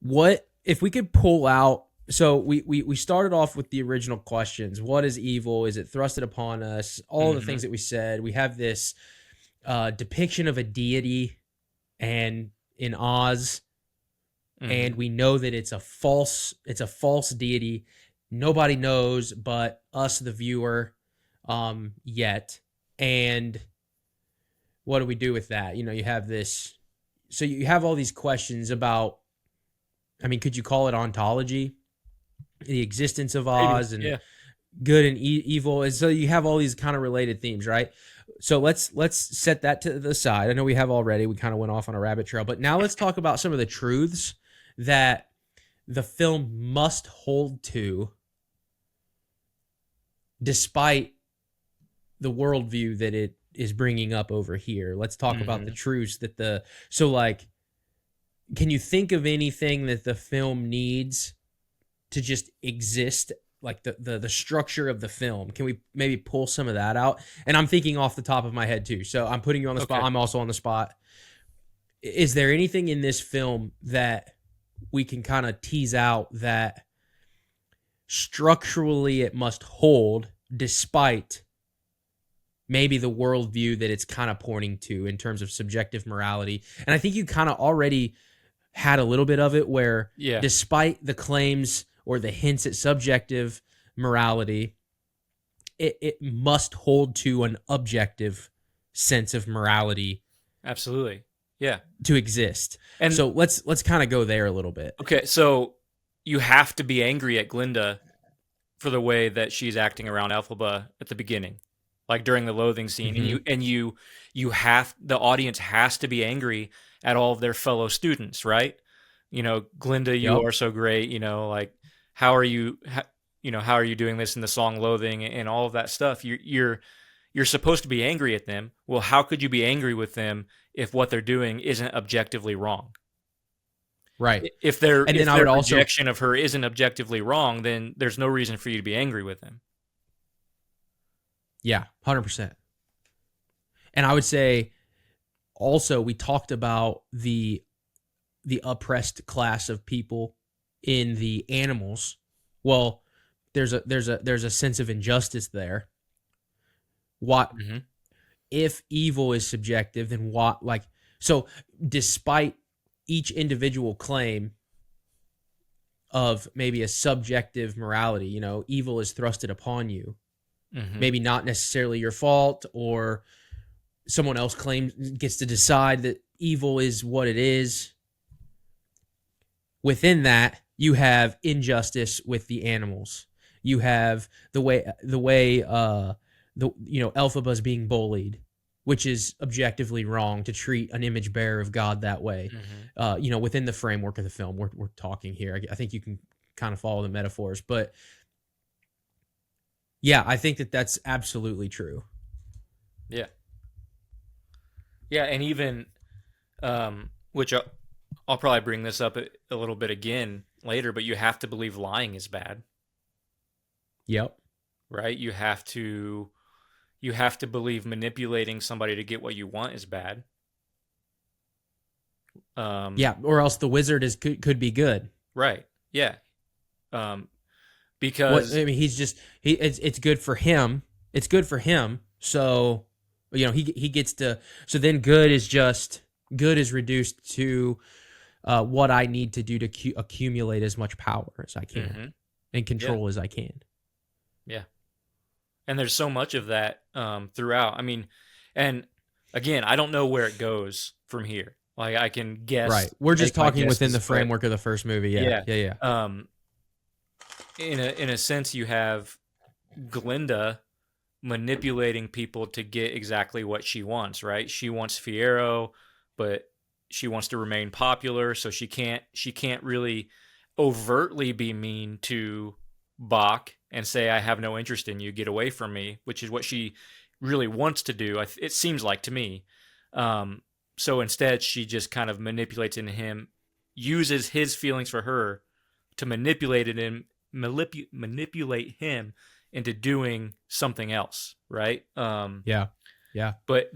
what if we could pull out? So we started off with the original questions. What is evil? Is it thrusted upon us? All the things that we said. We have this depiction of a deity, and in Oz. And we know that it's a false deity. Nobody knows but us, the viewer, yet. And what do we do with that? You have this. So you have all these questions about, could you call it ontology? The existence of Oz and good and evil. And so you have all these kind of related themes, right? So let's set that to the side. I know we have already. We kind of went off on a rabbit trail. But now let's talk about some of the truths that the film must hold to, despite the worldview that it is bringing up over here. Let's talk about the truths that can you think of anything that the film needs to just exist, like the structure of the film? Can we maybe pull some of that out? And I'm thinking off the top of my head too, so I'm putting you on the spot. Okay. I'm also on the spot. Is there anything in this film that we can kind of tease out that structurally it must hold despite maybe the worldview that it's kind of pointing to in terms of subjective morality? And I think you kind of already had a little bit of it where despite the claims or the hints at subjective morality, it must hold to an objective sense of morality. Absolutely. Yeah. To exist. And so let's kind of go there a little bit. Okay, so you have to be angry at Glinda for the way that she's acting around Elphaba at the beginning, like during the loathing scene, and you have, the audience has to be angry at all of their fellow students, right? You know, Glinda, you are so great. You know, like how are you doing this in the song "Loathing" and all of that stuff? You're supposed to be angry at them. Well, how could you be angry with them if what they're doing isn't objectively wrong? Right. If their rejection of her isn't objectively wrong, then there's no reason for you to be angry with them. Yeah, 100%. And I would say also we talked about the oppressed class of people in the animals. Well, there's a sense of injustice there. What if evil is subjective, then what, like, so despite each individual claim of maybe a subjective morality, you know, evil is thrusted upon you. Maybe not necessarily your fault, or someone else gets to decide that evil is what it is. Within that, you have injustice with the animals. You have the way Elphaba's being bullied, which is objectively wrong to treat an image bearer of God that way. Within the framework of the film, we're talking here. I think you can kind of follow the metaphors, but yeah, I think that's absolutely true. Yeah. Yeah, and even, which I'll probably bring this up a little bit again later, but you have to believe lying is bad. Yep. Right? You have to believe manipulating somebody to get what you want is bad. Or else the wizard could be good. Right. Yeah. Because it's good for him. It's good for him. So, you know, he gets to. So then, good is reduced to what I need to do to accumulate as much power as I can and control as I can. Yeah. And there's so much of that throughout. I mean, and again, I don't know where it goes from here. Like, I can guess. Right. We're just talking within the framework of the first movie. Yeah. In a sense, you have Glinda manipulating people to get exactly what she wants, right? She wants Fiero, but she wants to remain popular, so she can't really overtly be mean to Bach and say, I have no interest in you, get away from me, which is what she really wants to do, it seems like to me. So instead, she just kind of manipulates into him, uses his feelings for her to manipulate him into doing something else, right? Yeah. But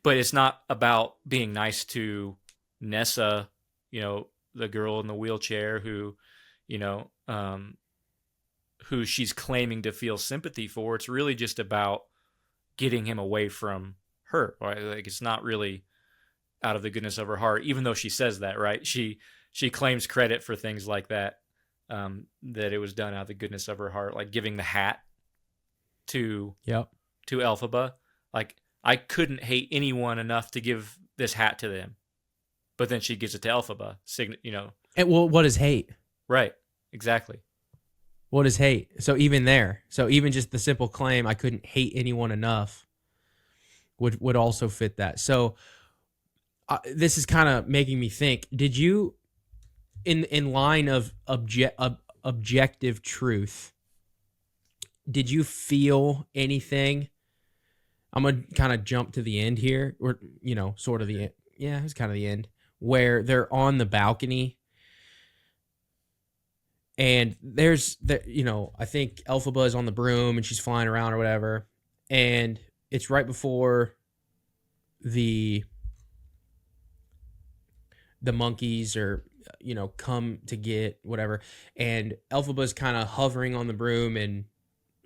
it's not about being nice to Nessa, you know, the girl in the wheelchair who, you know, who she's claiming to feel sympathy for. It's really just about getting him away from her, right? Like, it's not really out of the goodness of her heart, even though she says that, right? She claims credit for things like that, that it was done out of the goodness of her heart, like giving the hat to Elphaba. Like, I couldn't hate anyone enough to give this hat to them, but then she gives it to Elphaba, you know. And well, what is hate? Right, exactly. What is hate? So even just the simple claim, I couldn't hate anyone enough, would also fit that. So this is kind of making me think, did you, in line of objective truth, did you feel anything? I'm going to kind of jump to the end here, or, you know, sort of the end. Yeah, it's kind of the end, where they're on the balcony, and I think Elphaba is on the broom and she's flying around or whatever, and it's right before the monkeys are come to get whatever, and Elphaba's kind of hovering on the broom, and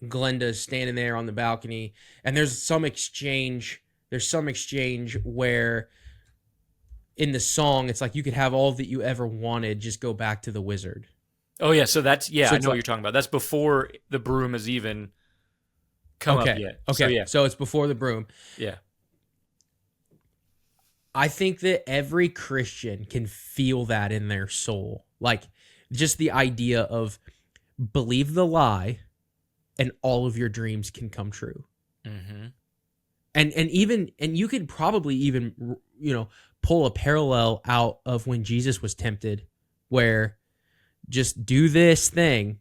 Glenda's standing there on the balcony, and there's some exchange where in the song it's like, you could have all that you ever wanted, just go back to the wizard. Oh yeah, so I know it's what you're talking about. That's before the broom has even come up yet. Okay, so it's before the broom. Yeah. I think that every Christian can feel that in their soul. Like, just the idea of believe the lie and all of your dreams can come true. Mm-hmm. And you could probably even, pull a parallel out of when Jesus was tempted, where just do this thing,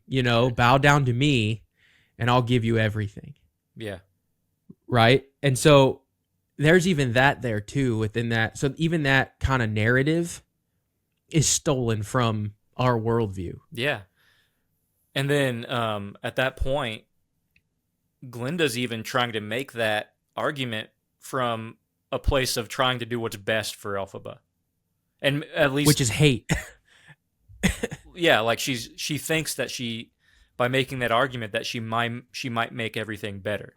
bow down to me and I'll give you everything. Yeah. Right? And so there's even that there too within that. So even that kind of narrative is stolen from our worldview. Yeah. And then at that point, Glenda's even trying to make that argument from a place of trying to do what's best for Elphaba. And at least, which is hate. Yeah, like she thinks that by making that argument that she might make everything better.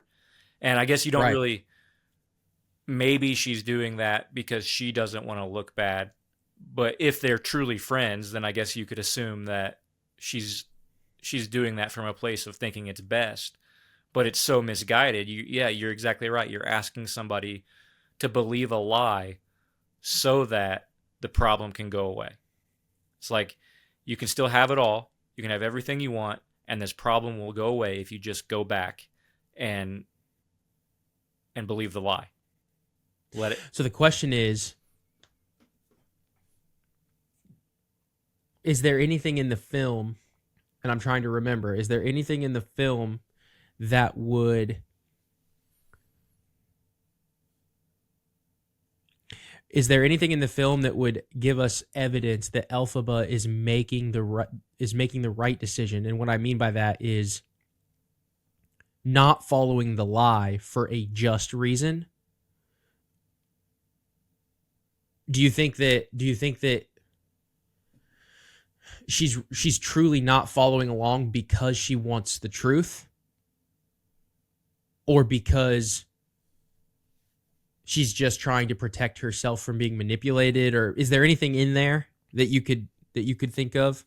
And I guess you don't really, maybe she's doing that because she doesn't want to look bad. But if they're truly friends, then I guess you could assume that she's doing that from a place of thinking it's best. But it's so misguided. You're exactly right. You're asking somebody to believe a lie so that the problem can go away. It's like, you can still have it all. You can have everything you want, and this problem will go away if you just go back and believe the lie. Let it. So the question is there anything in the film, and I'm trying to remember, is there anything in the film that would give us evidence that Elphaba is making the right decision? And what I mean by that is not following the lie for a just reason. Do you think that she's truly not following along because she wants the truth, or because she's just trying to protect herself from being manipulated? Or is there anything in there that you could think of?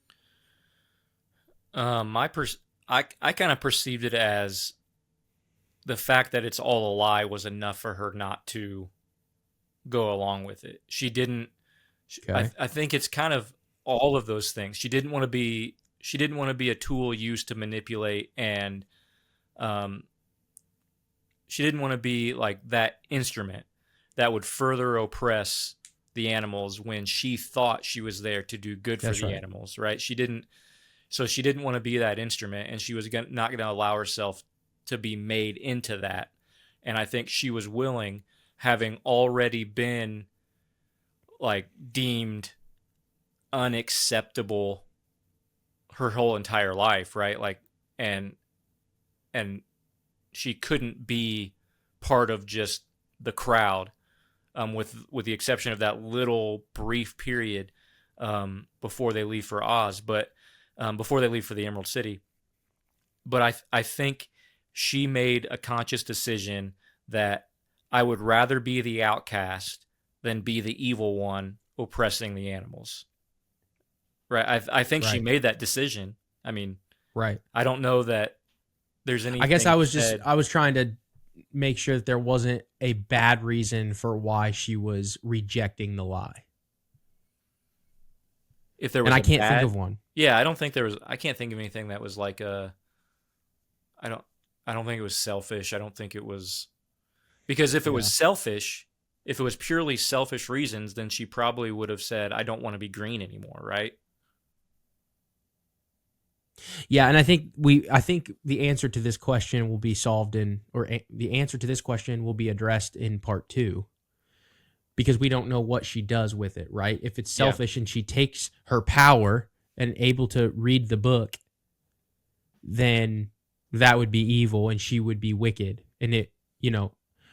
I kind of perceived it as the fact that it's all a lie was enough for her not to go along with it. She didn't. Okay. I think it's kind of all of those things. She didn't want to be a tool used to manipulate, and she didn't want to be like that instrument that would further oppress the animals when she thought she was there to do good for the animals, right? She didn't want to be that instrument, and she was not going to allow herself to be made into that. And I think she was willing, having already been like deemed unacceptable her whole entire life, right? Like, and she couldn't be part of just the crowd, with the exception of that little brief period before they leave for Oz, but before they leave for the Emerald City. But I think she made a conscious decision that I would rather be the outcast than be the evil one oppressing the animals. Right? I think she made that decision. I mean, right. I don't know that there's anything. I guess I was trying to make sure that there wasn't a bad reason for why she was rejecting the lie. If there was, and I can't think of one. Yeah, I don't think there was. I can't think of anything that was like a. I don't think it was selfish. I don't think it was, because if it was selfish, if it was purely selfish reasons, then she probably would have said, "I don't want to be green anymore," right? Yeah, and I think the answer to this question will be solved the answer to this question will be addressed in part 2, because we don't know what she does with it, right? If it's selfish and she takes her power and able to read the book, then that would be evil and she would be wicked. And it,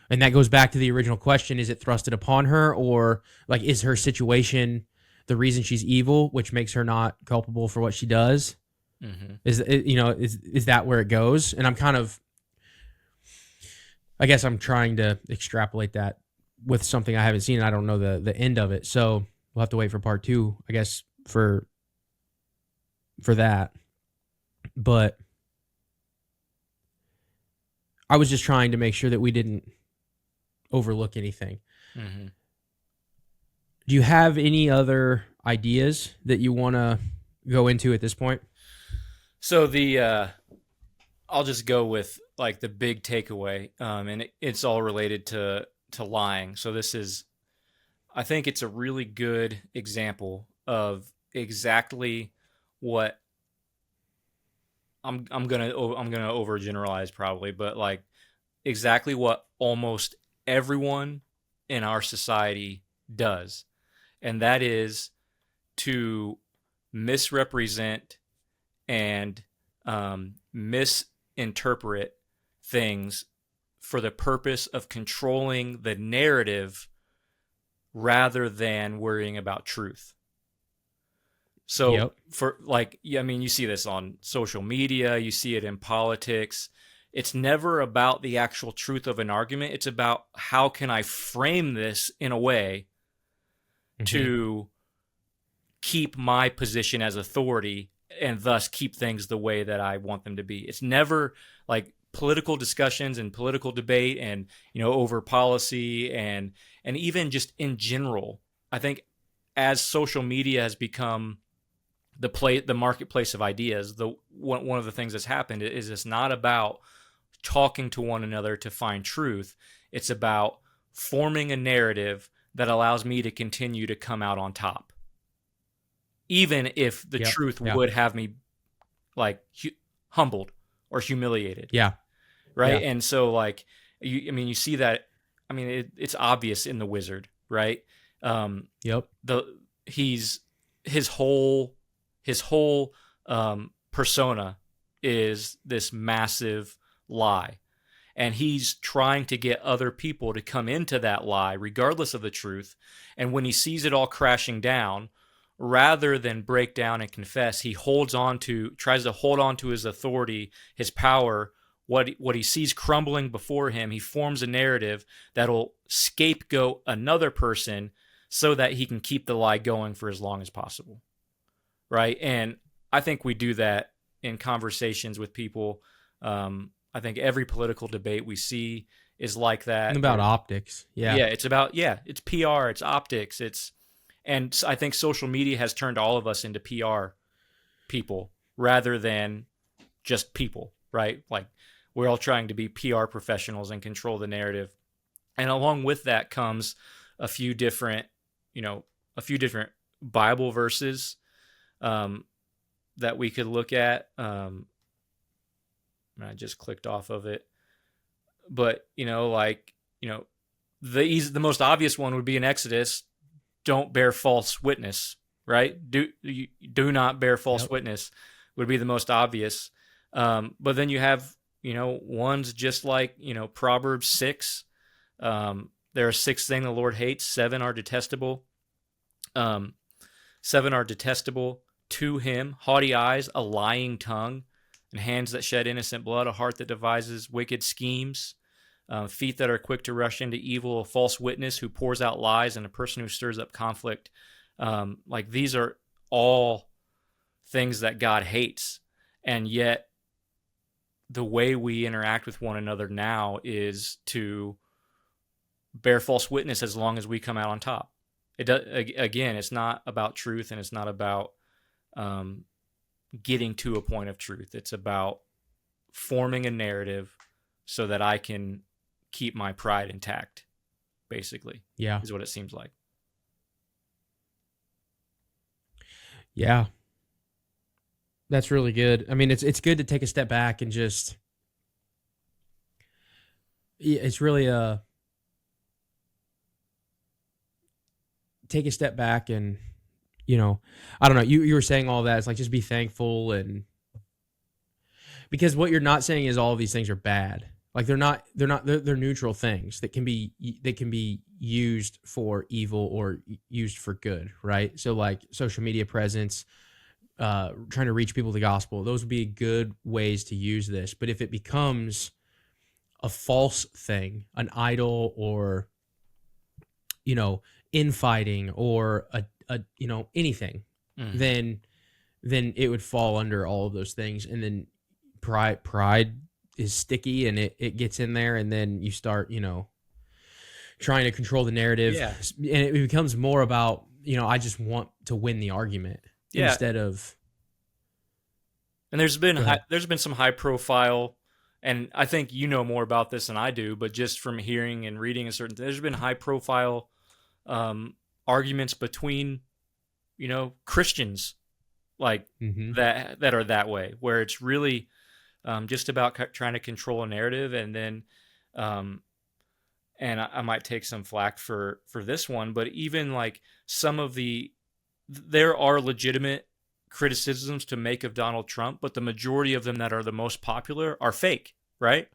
and that goes back to the original question, is it thrusted upon her, or like, is her situation the reason she's evil, which makes her not culpable for what she does? Mm-hmm. Is that where it goes? And I guess I'm trying to extrapolate that with something I haven't seen. I don't know the end of it. So we'll have to wait for part 2, I guess, for that. But I was just trying to make sure that we didn't overlook anything. Mm-hmm. Do you have any other ideas that you want to go into at this point? So I'll just go with like the big takeaway, and it's all related to lying. So I think it's a really good example of exactly what I'm gonna overgeneralize probably, but like exactly what almost everyone in our society does, and that is to misrepresent and misinterpret things for the purpose of controlling the narrative rather than worrying about truth. So for like, you see this on social media, you see it in politics. It's never about the actual truth of an argument. It's about how can I frame this in a way to keep my position as authority and thus keep things the way that I want them to be. It's never like political discussions and political debate and, over policy and even just in general. I think as social media has become the marketplace of ideas, one of the things that's happened is it's not about talking to one another to find truth. It's about forming a narrative that allows me to continue to come out on top, even if the truth would have me like humbled or humiliated. Yeah. Right. Yeah. And so like, you see that, it's obvious in The Wizard, right? His whole persona is this massive lie. And he's trying to get other people to come into that lie, regardless of the truth. And when he sees it all crashing down, rather than break down and confess, he tries to hold on to his authority, his power, what he sees crumbling before him. He forms a narrative that'll scapegoat another person so that he can keep the lie going for as long as possible. Right? And I think we do that in conversations with people. I think every political debate we see is like that. And about optics. Yeah. Yeah, it's PR, it's optics, and I think social media has turned all of us into PR people rather than just people, right? Like we're all trying to be PR professionals and control the narrative. And along with that comes a few different Bible verses that we could look at. I just clicked off of it, but the most obvious one would be in Exodus: don't bear false witness. Right? Do not bear false witness would be the most obvious. But then you have ones just like Proverbs 6. There are 6 things the Lord hates. 7 are detestable. 7 are detestable to him: haughty eyes, a lying tongue, and hands that shed innocent blood, a heart that devises wicked schemes, feet that are quick to rush into evil, a false witness who pours out lies, and a person who stirs up conflict. Like these are all things that God hates. And yet the way we interact with one another now is to bear false witness as long as we come out on top. Again, it's not about truth, and it's not about getting to a point of truth. It's about forming a narrative so that I can keep my pride intact, basically. Yeah. Is what it seems like. Yeah. That's really good. It's good to take a step back and just, it's really take a step back and, you know, I don't know, you were saying all that. It's like, just be thankful. And because what you're not saying is all of these things are bad. Like they're neutral things that can be used for evil or used for good, right? So like social media presence, trying to reach people with the gospel, those would be good ways to use this. But if it becomes a false thing, an idol, or, you know, infighting, or a you know, anything, then it would fall under all of those things. And then pride is sticky, and it gets in there, and then you start, you know, trying to control the narrative. Yeah. And it becomes more about, you know, I just want to win the argument instead of. And there's been some high profile, and I think you know more about this than I do, but just from hearing and reading there's been high profile arguments between, you know, Christians, like that are that way, where it's really just about trying to control a narrative. And then and I might take some flack for this one, but even like there are legitimate criticisms to make of Donald Trump, but the majority of them that are the most popular are fake, right?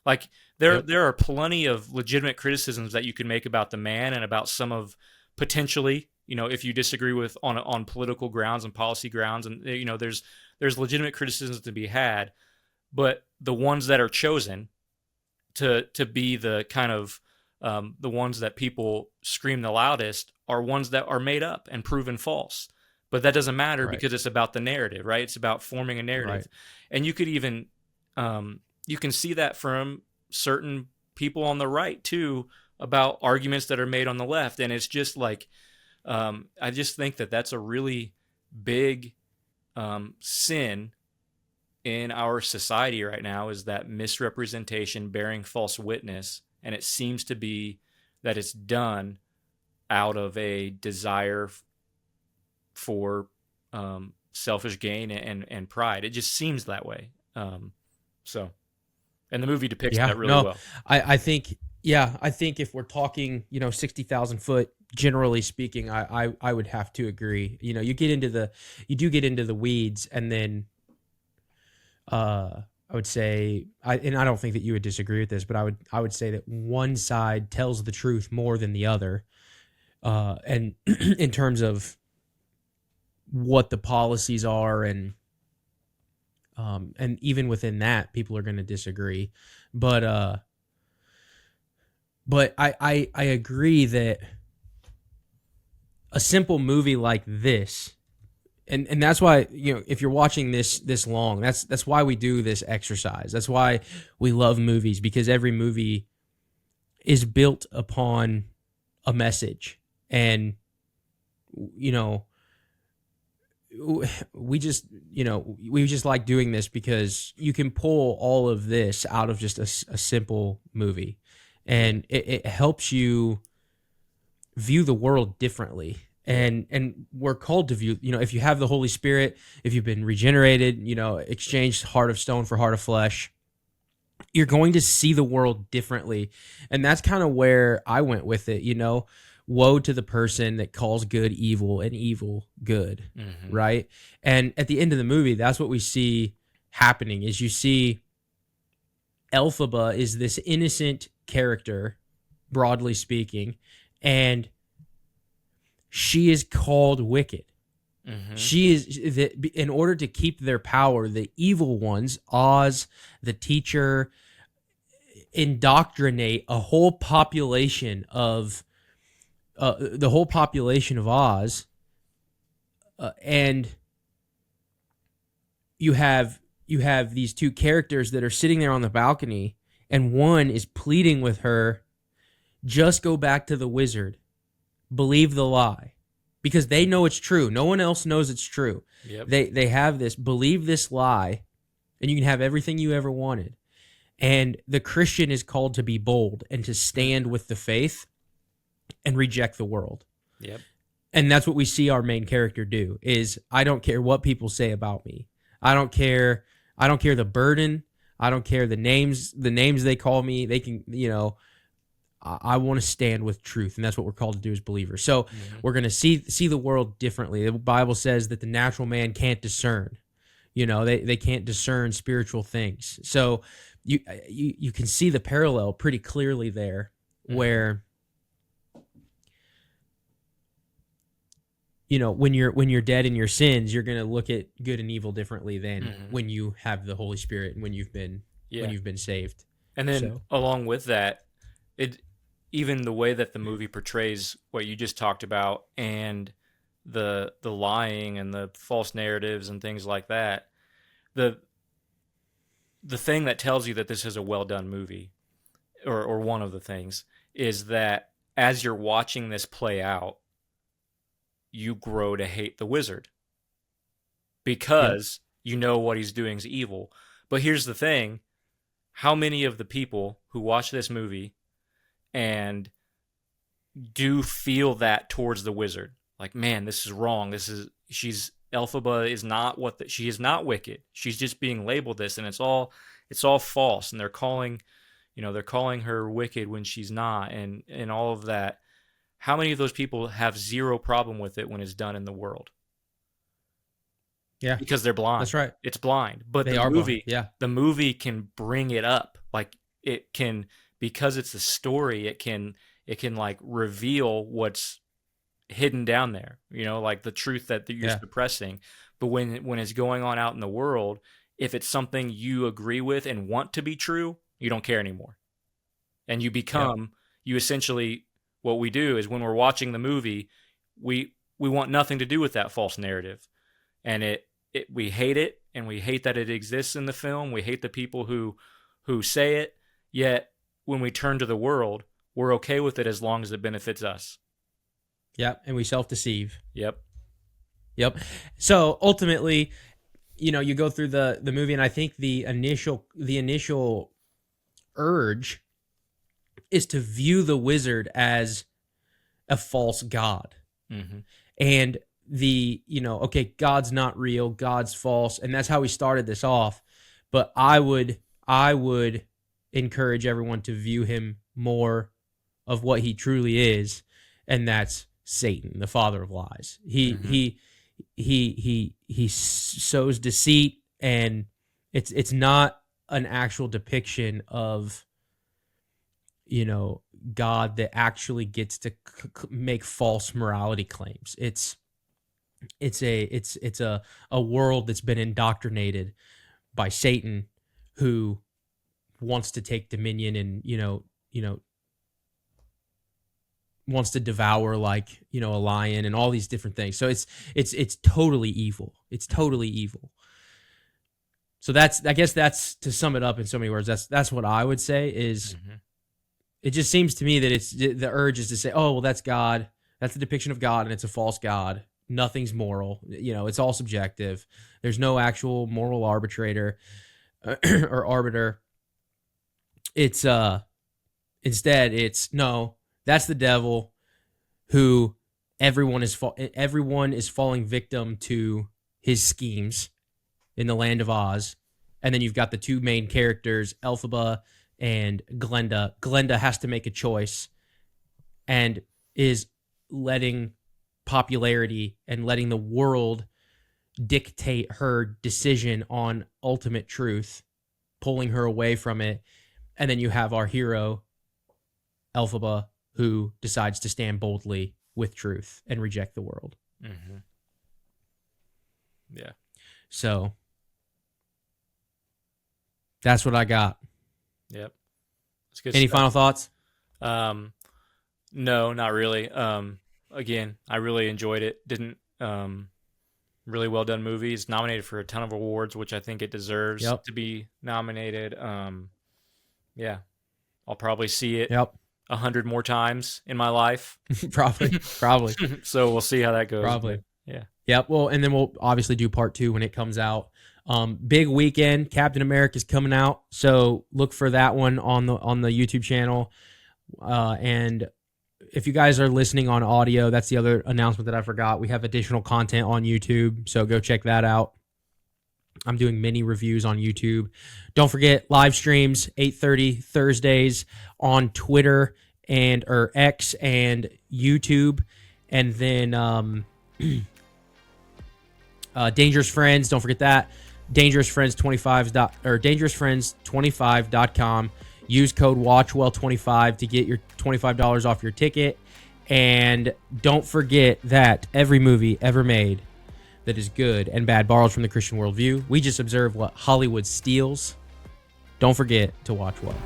Like there are plenty of legitimate criticisms that you can make about the man and about some of, potentially, you know, if you disagree with on political grounds and policy grounds, and, you know, there's legitimate criticisms to be had, but the ones that are chosen to be the kind of the ones that people scream the loudest are ones that are made up and proven false. But that doesn't matter, because it's about the narrative, right? It's about forming a narrative. Right. And you could even you can see that from certain people on the right too, about arguments that are made on the left. And it's just like, I just think that that's a really big sin in our society right now, is that misrepresentation, bearing false witness. And it seems to be that it's done out of a desire for selfish gain and pride. It just seems that way. And the movie depicts that really well. I think if we're talking, you know, 60,000 foot, generally speaking, I would have to agree. You know, you do get into the weeds, and then I would say, and I don't think that you would disagree with this, but I would say that one side tells the truth more than the other, and in terms of what the policies are, and even within that, people are going to disagree. But I agree that a simple movie like this, and that's why, you know, if you're watching this long, that's why we do this exercise. That's why we love movies, because every movie is built upon a message. And, you know, we just like doing this because you can pull all of this out of just a simple movie, and it helps you view the world differently. And we're called to view, you know, if you have the Holy Spirit, if you've been regenerated, you know, exchanged heart of stone for heart of flesh, you're going to see the world differently. And that's kind of where I went with it, you know. Woe to the person that calls good evil and evil good, right? And at the end of the movie, that's what we see happening, is you see Elphaba is this innocent character, broadly speaking, and she is called wicked. She is, in order to keep their power, the evil ones, Oz, the teacher, indoctrinate a whole population of Oz, and you have these two characters that are sitting there on the balcony, and one is pleading with her, just go back to the wizard, believe the lie, because they know it's true. No one else knows it's true. Yep. They have this, believe this lie, and you can have everything you ever wanted. And the Christian is called to be bold and to stand with the faith and reject the world. Yep. And that's what we see our main character do, is I don't care what people say about me. I don't care the burden. I don't care the names they call me. They can, you know, I want to stand with truth, and that's what we're called to do as believers. So Mhm. we're going to see the world differently. The Bible says that the natural man can't discern. They can't discern spiritual things. So you can see the parallel pretty clearly there, where when you're dead in your sins, you're going to look at good and evil differently than when you have the Holy Spirit and when you've been saved. And then So along with that, it even the way that the movie portrays what you just talked about, and the lying and the false narratives and things like that, the thing that tells you that this is a well done movie, or one of the things, is that as you're watching this play out, you grow to hate the wizard because you know what he's doing is evil. But here's the thing: how many of the people who watch this movie and do feel that towards the wizard, like, man, this is wrong. Elphaba is not she is not wicked. She's just being labeled this, and it's all false. And they're calling her wicked when she's not, and all of that. How many of those people have zero problem with it when it's done in the world? yeah, Because they're blind. that's right. It's blind. But They are blind. Yeah. The movie can bring it up. Like, it can, because it's a story, it can like reveal what's hidden down there, like the truth that you're suppressing. But when it's going on out in the world, if it's something you agree with and want to be true, you don't care anymore. And you become, you essentially, what we do is when we're watching the movie, we want nothing to do with that false narrative. And we hate it, and we hate that it exists in the film. We hate the people who say it. Yet when we turn to the world, we're okay with it as long as it benefits us. Yep, and we self-deceive. Yep. So ultimately, you go through the movie, and I think the initial urge is to view the wizard as a false god. Mm-hmm. And God's not real, God's false, and that's how we started this off. But I would encourage everyone to view him more of what he truly is, and that's Satan, the father of lies. He sows deceit, and it's not an actual depiction of God that actually gets to make false morality claims. It's a world that's been indoctrinated by Satan, who wants to take dominion and wants to devour, like a lion and all these different things. So it's totally evil. It's totally evil. So I guess that's, to sum it up in so many words, that's what I would say is. It just seems to me that the urge is to say, oh, well, that's God. That's the depiction of God, and it's a false God. Nothing's moral. It's all subjective. There's no actual moral arbitrator or arbiter. It's instead, it's no, that's the devil, who everyone is falling victim to his schemes in the land of Oz. And then you've got the two main characters, Elphaba and Glenda. Glenda has to make a choice, and is letting popularity and letting the world dictate her decision on ultimate truth, pulling her away from it. And then you have our hero, Elphaba, who decides to stand boldly with truth and reject the world. Mm-hmm. Yeah. So that's what I got. Yep. That's good Any stuff. final thoughts? No, not really. Again, I really enjoyed it. Didn't really well done movie. It's nominated for a ton of awards, which I think it deserves to be nominated. Yeah, I'll probably see it 100 more times in my life. Probably. So we'll see how that goes. Probably. But, yeah. Yep. Well, and then we'll obviously do part 2 when it comes out. Big weekend. Captain America's coming out, so look for that one on the YouTube channel. And if you guys are listening on audio, that's the other announcement that I forgot. We have additional content on YouTube, so go check that out. I'm doing mini reviews on YouTube. Don't forget live streams 8:30 Thursdays on Twitter and or X and YouTube, and then Dangerous Friends. Don't forget that. Dangerous Friends 25 or dangerousfriends25.com. Use code WatchWell25 to get your $25 off your ticket. And don't forget that every movie ever made that is good and bad borrows from the Christian worldview. We just observe what Hollywood steals. Don't forget to watch well.